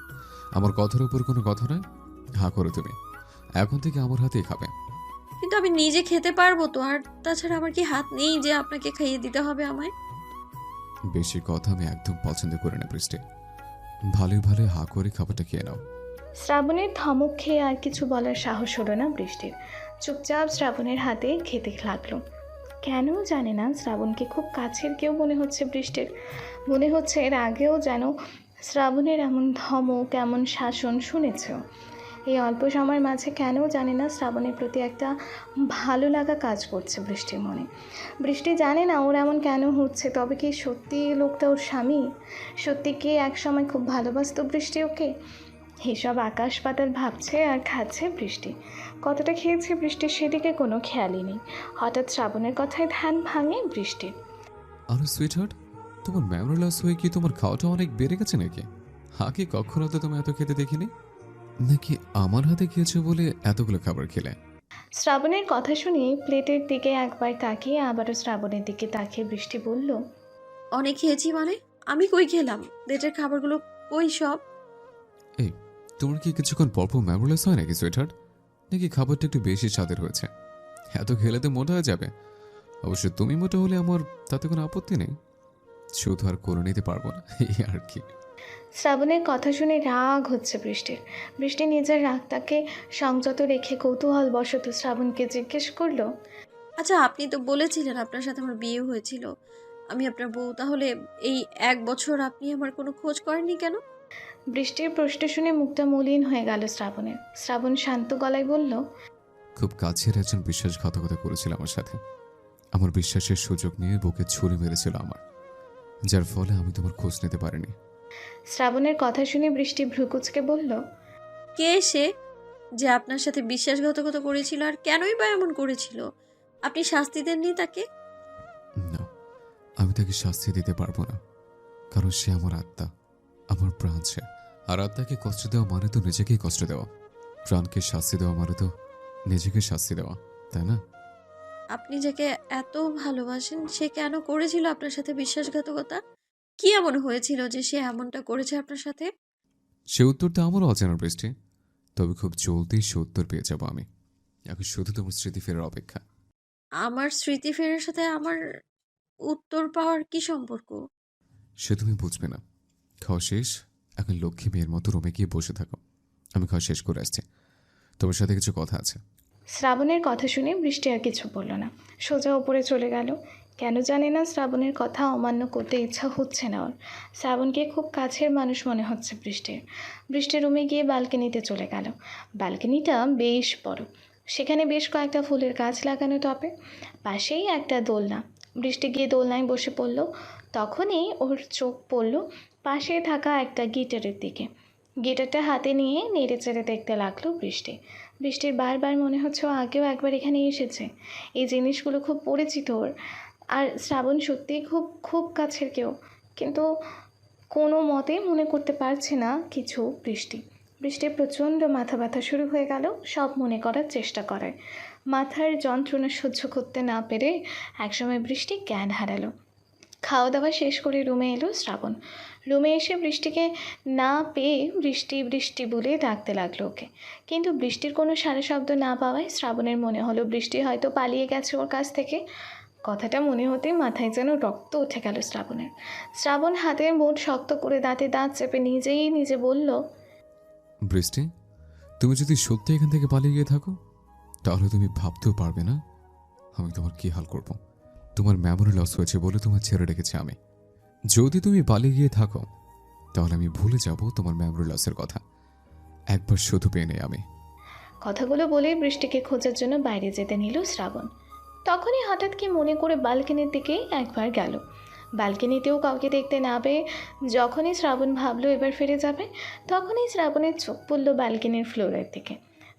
আমার কথার উপর কোনো কথা নয়। হা করো তুমি, এখন থেকে আমার হাতেই খাবে। কিন্তু আমি নিজে খেতে পারবো তো, আর তাছাড়া আমার কি হাত নেই যে আপনাকে খাইয়ে দিতে হবে আমায়? বেশি কথা আমি একদম পছন্দ করি না বৃষ্টি। ভালোই ভালোই হা করে খাবারটা খেয়ে নাও। শ্রাবণের ধমক খেয়ে আর কিছু বলার সাহস হলো না বৃষ্টির। চুপচাপ শ্রাবণের হাতে খেতে লাগলো। কেন জানে না শ্রাবণকে খুব কাছের কেউ মনে হচ্ছে বৃষ্টির। মনে হচ্ছে এর আগেও যেন শ্রাবণের এমন ধমক, এমন শাসন শুনেছেও। এই অল্প সময়ের মাঝে কেন জানে না শ্রাবণের প্রতি একটা ভালো লাগা কাজ করছে বৃষ্টির মনে। বৃষ্টি জানে না ওর এমন কেন হচ্ছে। তবে কি সত্যি লোকটা ওর স্বামী? সত্যি কি একসময় খুব ভালোবাসতো বৃষ্টি ওকে? এসব আকাশ পাতাল ভাবছে আর খাচ্ছে বৃষ্টি। কতটা খেয়েছে বৃষ্টির সেদিকে কোনো খেয়ালই নেই। হঠাৎ শ্রাবণের কথায় ধ্যান ভাঙে বৃষ্টির। আরে সুইটহার্ট, তোমার মেমোরি লস হয়ে কি তোমার খাওয়াটা অনেক বেড়ে গেছে নাকি? আগে কখনো তো তুমি এত খেতে দেখিনি। নাকি আমার হাতে খেয়েছো বলে এতগুলো খাবার খেলে? শ্রাবণের কথা শুনে প্লেটের দিকে একবার তাকিয়ে আবারও শ্রাবণের দিকে তাকিয়ে বৃষ্টি বলল, অনেক খেয়েছি মানে? আমি কই খেলাম? প্লেটের খাবারগুলো কই সব? এই, তোমার কি কিছুক্ষণ পরপর মেমোরি লস হয় নাকি সুইটহার্ট? নাকি খাবারটা একটু বেশি স্বাদের হয়েছে? এত খেলে তো মোটা হয়ে যাবে। অবশ্য তুমি মোটা হলে আমার তাতে কোনো আপত্তি নেই, শুধু আর করে নিতে পারবো না, এই আর কি। শ্রাবণের কথা শুনে রাগ হচ্ছে বৃষ্টির। বৃষ্টি নিজের রাগটাকে সংযত রেখে কৌতূহলবশত শ্রাবণকে জিজ্ঞেস করলো, আচ্ছা, আপনি তো বলেছিলেন আপনার সাথে আমার বিয়ে হয়েছিল, আমি আপনার বউ, তাহলে এই 1 বছর আপনি আমার কোনো খোঁজ করেননি কেন? বৃষ্টির প্রশ্ন শুনে মুখটা মলিন হয়ে গেল শ্রাবণের। শ্রাবণ শান্ত গলায় বলল, খুব কাছের একজন বিশ্বাসঘাতকতা করেছিল আমার সাথে। আমার বিশ্বাসের সুযোগ নিয়ে বুকে ছুরি মেরেছিল আমার, যার ফলে আমি তোমার খোঁজ নিতে পারিনি। শ্রাবণের কথা শুনে বৃষ্টি ভ্রুকুচকে বলল, কে সে যে আপনার সাথে বিশ্বাসঘাতকতা করেছিল, আর কেনই বা এমন করেছিল? আপনি শাস্তি দেননি তাকে? না, আমি তাকে শাস্তি দিতে পারবো না, কারণ সে আমার আত্মা, আমার প্রাণ সে। আর আত্মাকে কষ্ট দেওয়া মানে তো নিজেকেই কষ্ট দেওয়া, প্রাণকে শাস্তি দেওয়া মানে তো নিজেকে শাস্তি দেওয়া, তাই না? আপনি যাকে এত ভালোবাসেন সে কেন করেছিল আপনার সাথে বিশ্বাসঘাতকতা? কি এমন হয়েছিল যে সে এমনটা করেছে আপনার সাথে? সে উত্তরটা আমারও অজানা বৃষ্টি, তবে খুব জলদি সে উত্তর পেয়ে যাবো আমি। এখন শুধু তোমার স্মৃতি ফেরার অপেক্ষা। আমার স্মৃতি ফেরার সাথে আমার উত্তর পাওয়ার কি সম্পর্ক? সে তুমি বুঝবে না। খাওয়া শেষ, এখন লক্ষ্মী মেয়ের মতো রুমে গিয়ে বসে থাকো। আমি খাওয়া শেষ করে আসছি, তোমার সাথে কিছু কথা আছে। শ্রাবণের কথা শুনে বৃষ্টি আর কিছু বলল না, সোজা উপরে চলে গেল। কেন জানে না শ্রাবণের কথা অমান্য করতে ইচ্ছা হচ্ছে না ওর। শ্রাবণকে খুব কাছের মানুষ মনে হচ্ছে বৃষ্টির। বৃষ্টির রুমে গিয়ে ব্যালকনিতে চলে গেল। ব্যালকনিটা বেশ বড়, সেখানে বেশ কয়েকটা ফুলের গাছ লাগানো টবে, পাশেই একটা দোলনা। বৃষ্টি গিয়ে দোলনায় বসে পড়ল। তখনই ওর চোখ পড়ল পাশে থাকা একটা গিটারের দিকে। গিটারটা হাতে নিয়ে নেড়ে চেড়ে দেখতে লাগলো বৃষ্টি। বৃষ্টির বারবার মনে হচ্ছে ও আগেও একবার এখানে এসেছে। এই জিনিসগুলো খুব পরিচিত ওর। আর শ্রাবণ সত্যিই খুব খুব কাছের কেউ, কিন্তু কোনো মতে মনে করতে পারছে না কিছু বৃষ্টির প্রচণ্ড মাথা ব্যথা শুরু হয়ে গেল সব মনে করার চেষ্টা করে। মাথার যন্ত্রণা সহ্য করতে না পেরে একসময় বৃষ্টি জ্ঞান হারালো। খাওয়া দাওয়া শেষ করে রুমে এলো শ্রাবণ। রুমে এসে বৃষ্টিকে না পেয়ে বৃষ্টি বৃষ্টি বলে ডাকতে লাগলো ওকে, কিন্তু বৃষ্টির কোনো সারা শব্দ না পাওয়ায় শ্রাবণের মনে হলো বৃষ্টি হয়তো পালিয়ে গেছে ওর কাছ থেকে। কথাটা মনে হতেই মাথায় যেন রক্ত উঠে গেল শ্রাবণের। শ্রাবণ হাতের মুঠ শক্ত করে দাঁতে দাঁত চেপে নিজে বলল, বৃষ্টি, তুমি যদি সত্যি এখান থেকে পালিয়ে গিয়ে থাকো তাহলে তুমি ভাবতেও পারবে না আমি তোমার কি হাল করব। তোমার মেমোরি লস হয়েছে বলে তোমার ছেড়ে রেখেছি আমি। যদি তুমি পালিয়ে গিয়ে থাকো তাহলে আমি ভুলে যাব তোমার মেমোরি লসের কথা। একবার শুধু পেয়ে নেই আমি। কথাগুলো বলে বৃষ্টিকে খোঁজার জন্য বাইরে যেতে নিল শ্রাবণ। তখনই হঠাৎ কি মনে করে ব্যালকনির দিকে একবার গেল। ব্যালকনিতেও কাউকে দেখতে না পেয়ে যখনই শ্রাবণ ভাবলো এবার ফিরে যাবে, তখনই শ্রাবণের চোখ পড়ল ব্যালকনির ফ্লোরের দিকে।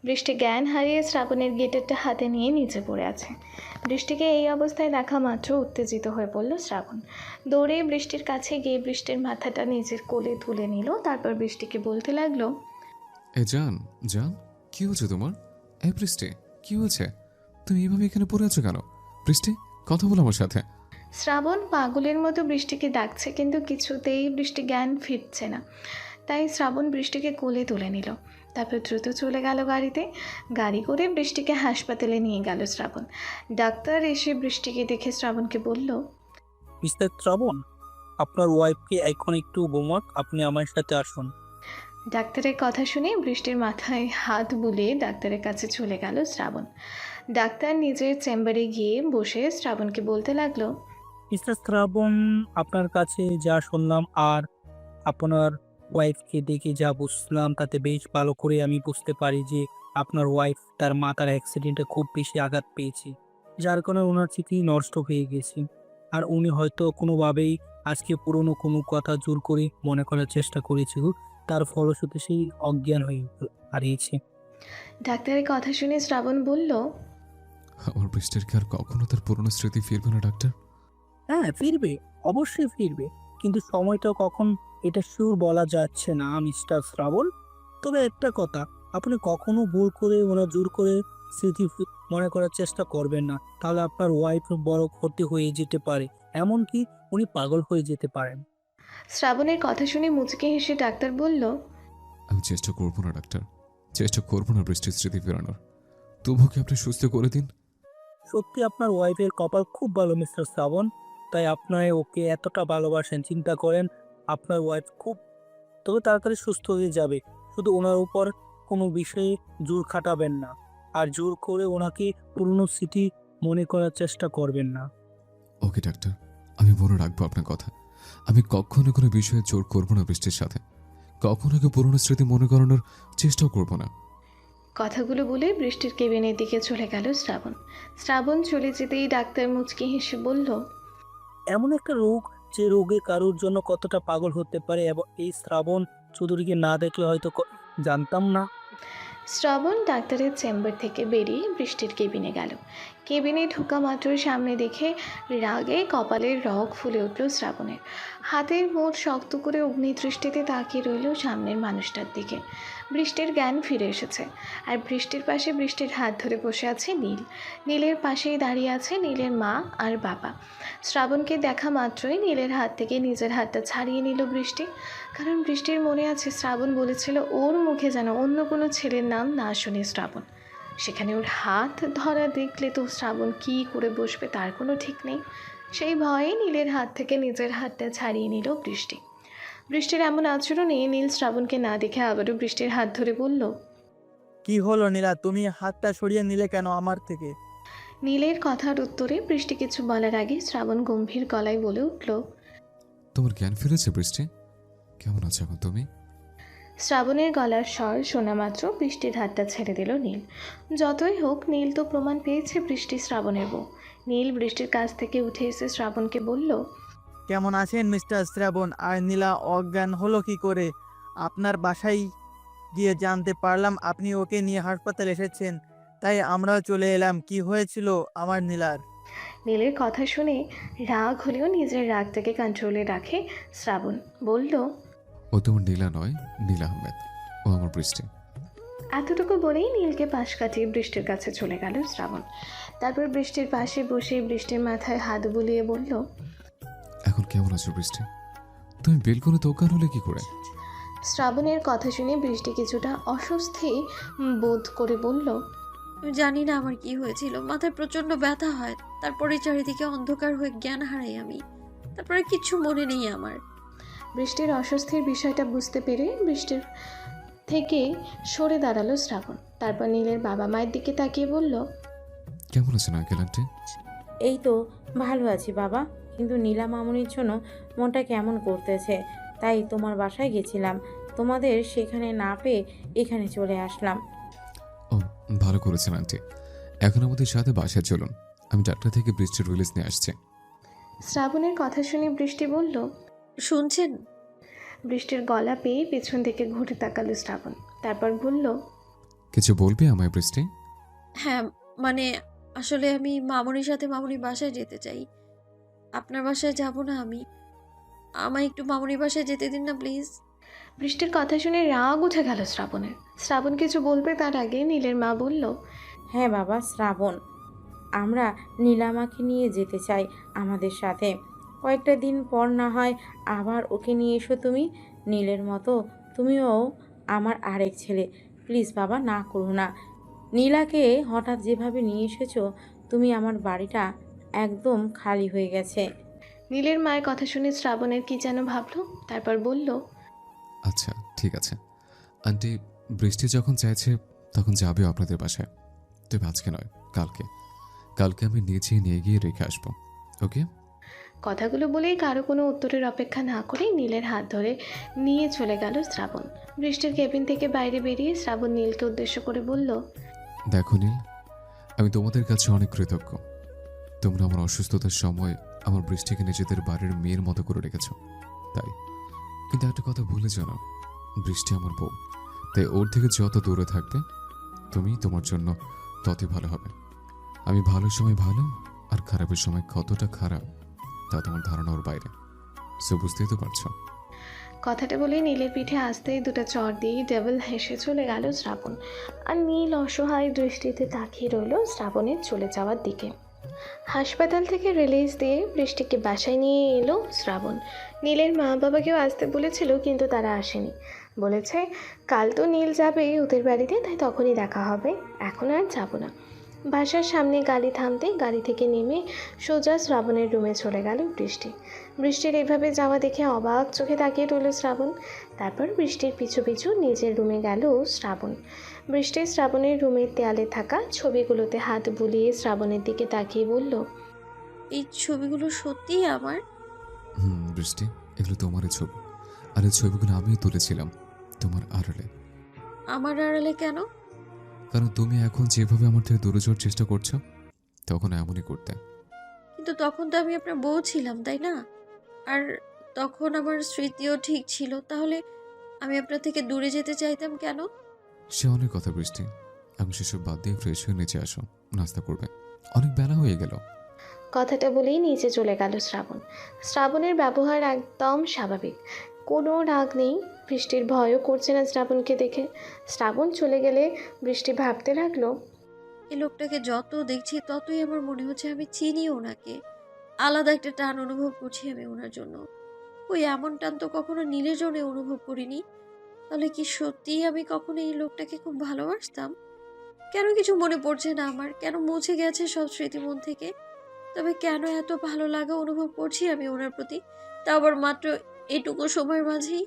বৃষ্টি জ্ঞান হারিয়ে শ্রাবণের গিটারটা হাতে নিয়ে নিচে পড়ে আছে। বৃষ্টিকে এই অবস্থায় দেখা মাত্র উত্তেজিত হয়ে পড়ল শ্রাবণ। দৌড়ে বৃষ্টির কাছে গিয়ে বৃষ্টির মাথাটা নিজের কোলে তুলে নিল। তারপর বৃষ্টিকে বলতে লাগলো, এ জান জান, কি হয়েছে তোমার? এ বৃষ্টি, কি হয়েছে? তুমি এইভাবে এখানে পড়ে আছো কেন? বৃষ্টি, কথা বলো আমার সাথে। শ্রাবণ পাগলের মতো বৃষ্টিকে ডাকছে, কিন্তু কিছুতেই বৃষ্টি জ্ঞান ফিরছে না। তাই শ্রাবণ বৃষ্টিকে কোলে তুলে নিল। তারপর দ্রুত চলে গেল গাড়িতে। গাড়ি করে বৃষ্টিকে হাসপাতালে নিয়ে গেল শ্রাবণ। ডাক্তার এসে বৃষ্টিকে দেখে শ্রাবণকে বলল, মিস্টার শ্রাবণ, আপনার ওয়াইফকে এখন একটু ঘুমাক, আপনি আমার সাথে আসুন। ডাক্তারের কথা শুনে বৃষ্টির মাথায় হাত বুলিয়ে ডাক্তারের কাছে চলে গেল শ্রাবণ। ডাক্তার নিজের চেম্বারে গিয়ে বসে শ্রাবণকে বলতে লাগলো, মিস্টার শ্রাবণ, আপনার কাছে যা শুনলাম আর আপনার ওয়াইফকে দেখে যা বুঝলাম তাতে বেশ ভালো করে আমি বুঝতে পারি যে আপনার ওয়াইফ তার মাথার অ্যাক্সিডেন্টে খুব বেশি আঘাত পেয়েছে, যার কারণে ওনার স্মৃতি নষ্ট হয়ে গেছে। আর উনি হয়তো কোনোভাবেই আজকে পুরনো কোনো কথা জোর করে মনে করার চেষ্টা করেছিল, তার ফলশ্রুতি সেই অজ্ঞান হয়ে হারিয়েছে। ডাক্তারের কথা শুনে শ্রাবণ বলল, আমার বৃষ্টির কি আর কখনো তার পুরনো স্মৃতি ফিরবে না ডাক্তার? হ্যাঁ, ফিরবে, অবশ্যই ফিরবে, কিন্তু সময়টা কখন এটা শিওর বলা যাচ্ছে না মিস্টার শ্রাবণ। তবে একটা কথা, আপনি কখনো ভুল করে ওনার জোর করে স্মৃতি মনে করার চেষ্টা করবেন না, তাহলে আপনার ওয়াইফ বড় ক্ষতি হয়ে যেতে পারে, এমনকি উনি পাগল হয়ে যেতে পারেন। শ্রাবণের কথা শুনে মুচকে হেসে ডাক্তার বলল, আমি চেষ্টা করবো না ডাক্তার, চেষ্টা করবো না বৃষ্টির স্মৃতি ফেরানোর। তবুও কি আপনি সুস্থ করে দিন। সত্যি আপনার ওয়াইফের কপাল খুব ভালো মিস্টার শ্রাবণ, তাই আপনার ওকে এতটা ভালোবাসেন, চিন্তা করেন আপনার ওয়াইফ খুব তবে তাড়াতাড়ি সুস্থ হয়ে যাবে। শুধু ওনার উপর কোনো বিষয়ে জোর খাটাবেন না, আর জোর করে ওনাকে পুরনো স্মৃতি মনে করার চেষ্টা করবেন না। ওকে ডাক্তার, আমি মনে রাখবো আপনার কথা। আমি কখনো কোনো বিষয়ে জোর করবো না বৃষ্টির সাথে, কখনো ওকে পুরনো স্মৃতি মনে করানোর চেষ্টাও করবো না। কথাগুলো বলে বৃষ্টির কেবিনের দিকে চলে গেল শ্রাবণ। শ্রাবণ চলে যেতেই ডাক্তার মুচকি হেসে বলল, এমন একটা রোগ যে রোগে কারোর জন্য কতটা পাগল হতে পারে, এবং এই শ্রাবণ চৌধুরীকে না দেখলে হয়তো জানতাম না। শ্রাবণ ডাক্তারের চেম্বার থেকে বেরিয়ে বৃষ্টির কেবিনে গেল। কেবিনে ঢোকা মাত্র সামনে দেখে রাগে কপালের রগ ফুলে উঠল শ্রাবণের। হাতের মুঠ শক্ত করে অগ্নিদৃষ্টিতে তাকিয়ে রইল সামনের মানুষটার দিকে। বৃষ্টির জ্ঞান ফিরে এসেছে, আর বৃষ্টির পাশে বৃষ্টির হাত ধরে বসে আছে নীল। নীলের পাশেই দাঁড়িয়ে আছে নীলের মা আর বাবা। শ্রাবণকে দেখা মাত্রই নীলের হাত থেকে নিজের হাতটা ছাড়িয়ে নিল বৃষ্টি, কারণ বৃষ্টির মনে আছে শ্রাবণ বলেছিল ওর মুখে যেন অন্য কোনো ছেলের নাম না শুনে শ্রাবণ। সেখানে ওর হাত ধরা দেখলে তো শ্রাবণ কী করে বসবে তার কোনো ঠিক নেই। সেই ভয়ে নীলের হাত থেকে নিজের হাতটা ছাড়িয়ে নিল বৃষ্টি। বৃষ্টির এমন আচরণে নীল শ্রাবণকে না দেখে আবারও বৃষ্টির হাত ধরে বলল, কি হলো নীলা, তুমি হাতটা সরিয়ে নিলে কেন আমার থেকে? নীলের কথার উত্তরে বৃষ্টি কিছু বলার আগে শ্রাবণ গম্ভীর গলায় বলে উঠল। তোমার জ্ঞান ফিরেছে বৃষ্টি? কেমন আছো এখন তুমি? শ্রাবণের গলার স্বর শোনা মাত্র বৃষ্টির হাতটা ছেড়ে দিল নীল। যতই হোক নীল তো প্রমাণ পেয়েছে বৃষ্টি শ্রাবণের বউ। নীল বৃষ্টির কাছ থেকে উঠে এসে শ্রাবণকে বলল, কেমন আছেন মিস্টার শ্রাবণ? আর নীলা অজ্ঞান হলো কি করে? আপনার বাসায় গিয়ে জানতে পারলাম আপনি ওকে নিয়ে হাসপাতালে এসেছেন, তাই আমরাও চলে এলাম। কি হয়েছিল আমার নীলার? নীলের কথা শুনে রাগ হলেও নিজের রাগটাকে কন্ট্রোলে রাখে শ্রাবণ। বলল, ও তোমার নীলা নয়, নীলা আহমেদ। ও আমার বৃষ্টি। এতটুকু বলেই নীলকে পাশ কাটিয়ে বৃষ্টির কাছে চলে গেল শ্রাবণ। তারপর বৃষ্টির পাশে বসে বৃষ্টির মাথায় হাত বুলিয়ে বলল, এখন কেমন আছো বৃষ্টি? তুমি বেল করে তো অজ্ঞান হলে কি করে? শ্রাবণের কথা শুনে বৃষ্টি কিছুটা অস্বস্তি বোধ করে বলল, আমি জানি না আমার কি হয়েছিল, মাথায় প্রচন্ড ব্যথা হয়, তারপরে চারিদিকে অন্ধকার হয়ে জ্ঞান হারাই আমি, তারপরে কিচ্ছু মনে নেই আমার। বৃষ্টির অস্বস্তির বিষয়টা বুঝতে পেরে বৃষ্টির থেকে সরে দাঁড়ালো শ্রাবণ। তারপর নীলের বাবা মায়ের দিকে তাকিয়ে বলল, কেমন আছেন আঙ্কেল আন্টি? এই তো ভালো আছি বাবা, কিন্তু নীলা মামুনির জন্য মনটা কেমন করতেছে, তাই তোমার বাসায় গেছিলাম। তোমাদের সেখানে না পেয়ে এখানে চলে আসলাম। ও, ভালো করেছেন আন্টি। এখন আমাদের সাথে বাসায় চলুন, আমি ডাক্তার থেকে বৃষ্টির রিলিজ নিয়ে আসছি। শ্রাবণের কথা শুনে বৃষ্টি বলল। শুনছেন? বৃষ্টির গলা পেয়ে পেছন থেকে ঘুরে তাকালো শ্রাবণ। তারপর বলল, কিছু বলবে আমায় বৃষ্টি? হ্যাঁ, মানে আসলে আমি মামুনির সাথে মামুনির বাসায় যেতে চাই। আপনার বাসায় যাব না আমি। আমায় একটু মামুনির বাসায় যেতে দিন না প্লিজ। বৃষ্টির কথা শুনে রাগ উঠে গেল শ্রাবণের। শ্রাবণ কিছু বলবে তার আগে নীলের মা বলল, হ্যাঁ বাবা শ্রাবণ, আমরা নীলামাকে নিয়ে যেতে চাই আমাদের সাথে। কয়েকটা দিন পর না হয় আবার ওকে নিয়ে এসো তুমি। নীলের মতো তুমিও আমার আরেক ছেলে। প্লিজ বাবা, না করো না। নীলাকে হঠাৎ যেভাবে নিয়ে এসেছো তুমি, আমার বাড়িটা একদম খালি হয়ে গেছে। নীলের মায়ের কথা শুনে শ্রাবণের কি যেন ভাবলো। তারপর বলল, আচ্ছা ঠিক আছে আন্টি, বৃষ্টি যখন চাইছে তখন যাবে আপনাদের বাসায়। তবে আজকে নয়, কালকে। কালকে আমি নিজে নিয়ে গিয়ে রেখে আসবো, ওকে? কথাগুলো বলেই কারো কোনো উত্তরের অপেক্ষা না করে নীলের হাত ধরে নিয়ে চলে গেল শ্রাবণ। বৃষ্টির কেবিন থেকে বাইরে বেরিয়ে শ্রাবণ নীলকে উদ্দেশ্য করে বলল, দেখো নীল, আমি তোমাদের কাছে অনেক কৃতজ্ঞ। তোমরা আমার অসুস্থতার সময় আমার বৃষ্টিকে নিজেদের বাড়ির মেয়ের মতো করে রেখেছ, তাই। কিন্তু একটা কথা ভুলে জানো, বৃষ্টি আমার বউ, তাই ওর থেকে যত দূরে থাকবে তুমি, তোমার জন্য ততই ভালো হবে। আমি ভালো সময় ভালো, আর খারাপের সময় কতটা খারাপ তা তোমার ধারণার বাইরে। সো বুঝতেই তো পারছো। কথাটা বলে নীলের পিঠে আসতেই দুটো চড় দিয়ে ডেভিল হেসে চলে গেল শ্রাবণ। আর নীল অসহায় দৃষ্টিতে তাকিয়ে রইল শ্রাবণের চলে যাওয়ার দিকে। হাসপাতাল থেকে রিলিজ দিয়ে বৃষ্টিকে বাসায় নিয়ে এলো শ্রাবণ। নীলের মা বাবাকেও আসতে বলেছিল, কিন্তু তারা আসেনি। বলেছে কাল তো নীল যাবে ওদের বাড়িতে, তাই তখনই দেখা হবে, এখন আর যাব না। বাসার সামনে গাড়ি থামতেই গাড়ি থেকে নেমে সোজা শ্রাবণের রুমে চলে গেল বৃষ্টি। বৃষ্টির এভাবে যাওয়া দেখে অবাক চোখে তাকিয়ে রইল শ্রাবণ। তারপর বৃষ্টির পিছু পিছু নিজের রুমে গেল শ্রাবণ। বৃষ্টি শ্রাবণের রুমের দেয়ালে থাকা ছবিগুলোতে হাত বুলিয়ে শ্রাবণের দিকে তাকিয়ে বলল, এই ছবিগুলো সত্যিই আমার? বৃষ্টি, এগুলো তোমারই ছবি, আর এই ছবিগুলো আমিও তুলেছিলাম তোমার আড়ালে। আমার আড়ালে কেন? কারণ তুমি এখন যেভাবে আমার থেকে দূরে যাওয়ার চেষ্টা করছো, তখন এমনই করতে। কিন্তু তখন তো আমি আপনার বউ ছিলাম, তাই না? আর তখন আমার স্মৃতিও ঠিক ছিল, তাহলে আমি আপনার থেকে দূরে যেতে চাইতাম কেন? সে অনেক কথা বৃষ্টি, আমি সেসব বাদ দিয়ে ফ্রেশ হয়ে নিচে আসো, নাস্তা করবে, অনেক বেলা হয়ে গেল। কথাটা বলেই নিচে চলে গেল শ্রাবণ। শ্রাবণের ব্যবহার একদম স্বাভাবিক, কোনো রাগ নেই। বৃষ্টির ভয়ও করছে না শ্রাবণকে দেখে। শ্রাবণ চলে গেলে বৃষ্টি ভাবতে লাগলো, এই লোকটাকে যত দেখছি ততই আমার মনে হচ্ছে আমি চিনি ওনাকে। আলাদা একটা টান অনুভব করছি আমি ওনার জন্য। ওই এমন টান তো কখনো নীলের জন্য অনুভব করিনি। তাহলে কি সত্যিই আমি কখনো এই লোকটাকে খুব ভালোবাসতাম? কেন কিছু মনে পড়ছে না আমার? কেন মুছে গেছে সব স্মৃতি মন থেকে? তবে কেন এত ভালো লাগা অনুভব করছি আমি ওনার প্রতি, তা আবার মাত্র এটুকু সময়ের মাঝেই?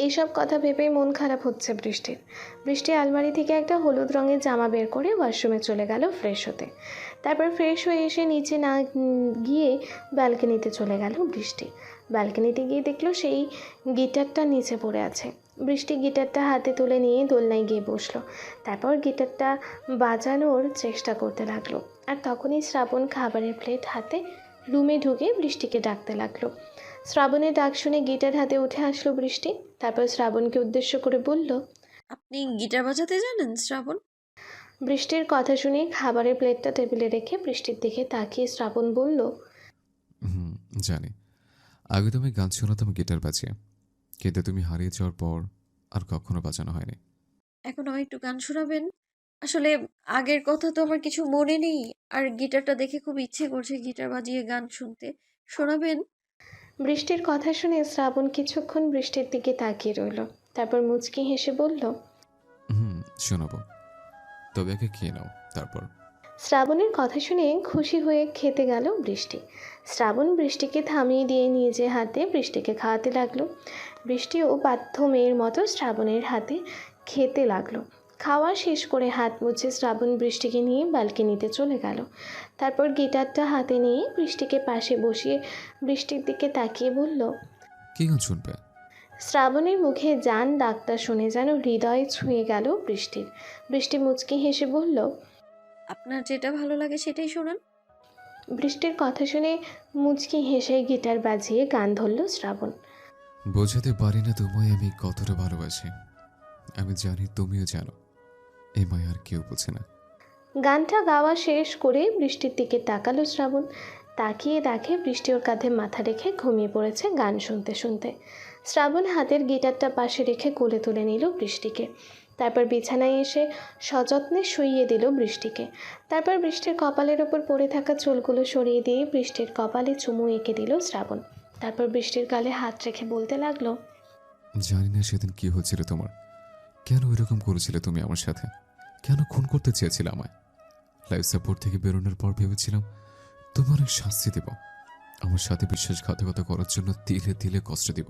এসব কথা ভেবেই মন খারাপ হচ্ছে বৃষ্টির। বৃষ্টি আলমারি থেকে একটা হলুদ রঙের জামা বের করে ওয়াশরুমে চলে গেল ফ্রেশ হতে। তারপর ফ্রেশ হয়ে এসে নিচে না গিয়ে ব্যালকনিতে চলে গেল বৃষ্টি। ব্যালকনিতে গিয়ে দেখলো সেই গিটারটা নিচে পড়ে আছে। বৃষ্টি গিটারটা হাতে তুলে নিয়ে দোলনায় গিয়ে বসলো। তারপর গিটারটা বাজানোর চেষ্টা করতে লাগলো। আর তখনই শ্রাবণ খাবারের প্লেট হাতে রুমে ঢুকে বৃষ্টিকে ডাকতে লাগলো। শ্রাবণের ডাক শুনে গিটার হাতে উঠে আসলো বৃষ্টি। তারপর শ্রাবণকে উদ্দেশ্য করে বলল, আপনি গিটার বাজাতে জানেন শ্রাবণ? বৃষ্টির কথা শুনে খাবারের প্লেটটা টেবিলে রেখে বৃষ্টির দিকে তাকিয়ে শ্রাবণ বলল, হুম, জানি। আগে তুমি গান শোনাতাম গিটার বাজিয়ে, কিন্তু তুমি হারিয়ে যাওয়ার পর আর কখনো বাজানো হয়নি। এখন আমায় একটু গান শোনাবেন? আসলে আগের কথা তো আমার কিছু মনে নেই, আর গিটারটা দেখে খুব ইচ্ছে করছে গিটার বাজিয়ে গান শুনতে। শোনাবেন? বৃষ্টির কথা শুনে শ্রাবণ কিছুক্ষণ বৃষ্টির দিকে তাকিয়ে রইল। তারপর মুচকি হেসে বলল, হুম, শোনাবো। তবে আগে খেয়ে নাও, তারপর। শ্রাবণের কথা শুনে খুশি হয়ে খেতে গেল বৃষ্টি। শ্রাবণ বৃষ্টিকে থামিয়ে দিয়ে নিজে হাতে বৃষ্টিকে খাওয়াতে লাগলো। বৃষ্টিও বাধ্য মেয়ের মতো শ্রাবণের হাতে খেতে লাগলো। খাওয়া শেষ করে হাত মুছে শ্রাবণ বৃষ্টিকে নিয়ে ব্যালকনিতে চলে গেল। তারপর গিটারটা হাতে নিয়ে বৃষ্টিকে পাশে বসিয়ে বৃষ্টির দিকে তাকিয়ে বলল, কি গান শুনবে? শ্রাবণের মুখে জান ডাকটা শুনে যেন হৃদয় ছুঁয়ে গেল বৃষ্টির। বৃষ্টি মুচকি হেসে বলল, আপনার যেটা ভালো লাগে সেটাই শোনান। বৃষ্টির কথা শুনে মুচকি হেসে গিটার বাজিয়ে গান ধরল শ্রাবণ। বোঝাতে পারি না তোমায় আমি কতটা ভালোবাসি। আমি জানি তুমিও জানো। এই মায় আর কেউ বোঝে না। গানটা গাওয়া শেষ করে বৃষ্টির দিকে তাকালো শ্রাবণ। তাকিয়ে দেখে বৃষ্টি ওর কাঁধে মাথা রেখে ঘুমিয়ে পড়েছে গান শুনতে শুনতে। শ্রাবণ হাতের গিটারটা পাশে রেখে কোলে তুলে নিল বৃষ্টিকে। তারপর বিছানায় এসে সযত্নে শুইয়ে দিল বৃষ্টিকে। তারপর বৃষ্টির কপালের ওপর পড়ে থাকা চুলগুলো সরিয়ে দিয়ে বৃষ্টির কপালে চুমু এঁকে দিল শ্রাবণ। তারপর বৃষ্টির গালে হাত রেখে বলতে লাগলো, জানি না সেদিন কি হচ্ছিল তোমার। কেন এরকম করেছিলে তুমি আমার সাথে? কেন খুন করতে চেয়েছিলে আমায়? লাইফ সাপোর্ট থেকে বেরোনোর পর ভেবেছিলাম তোমার অনেক শাস্তি দেব, আমার সাথে বিশ্বাসঘাতকতা করার জন্য তিলে তিলে কষ্ট দিব।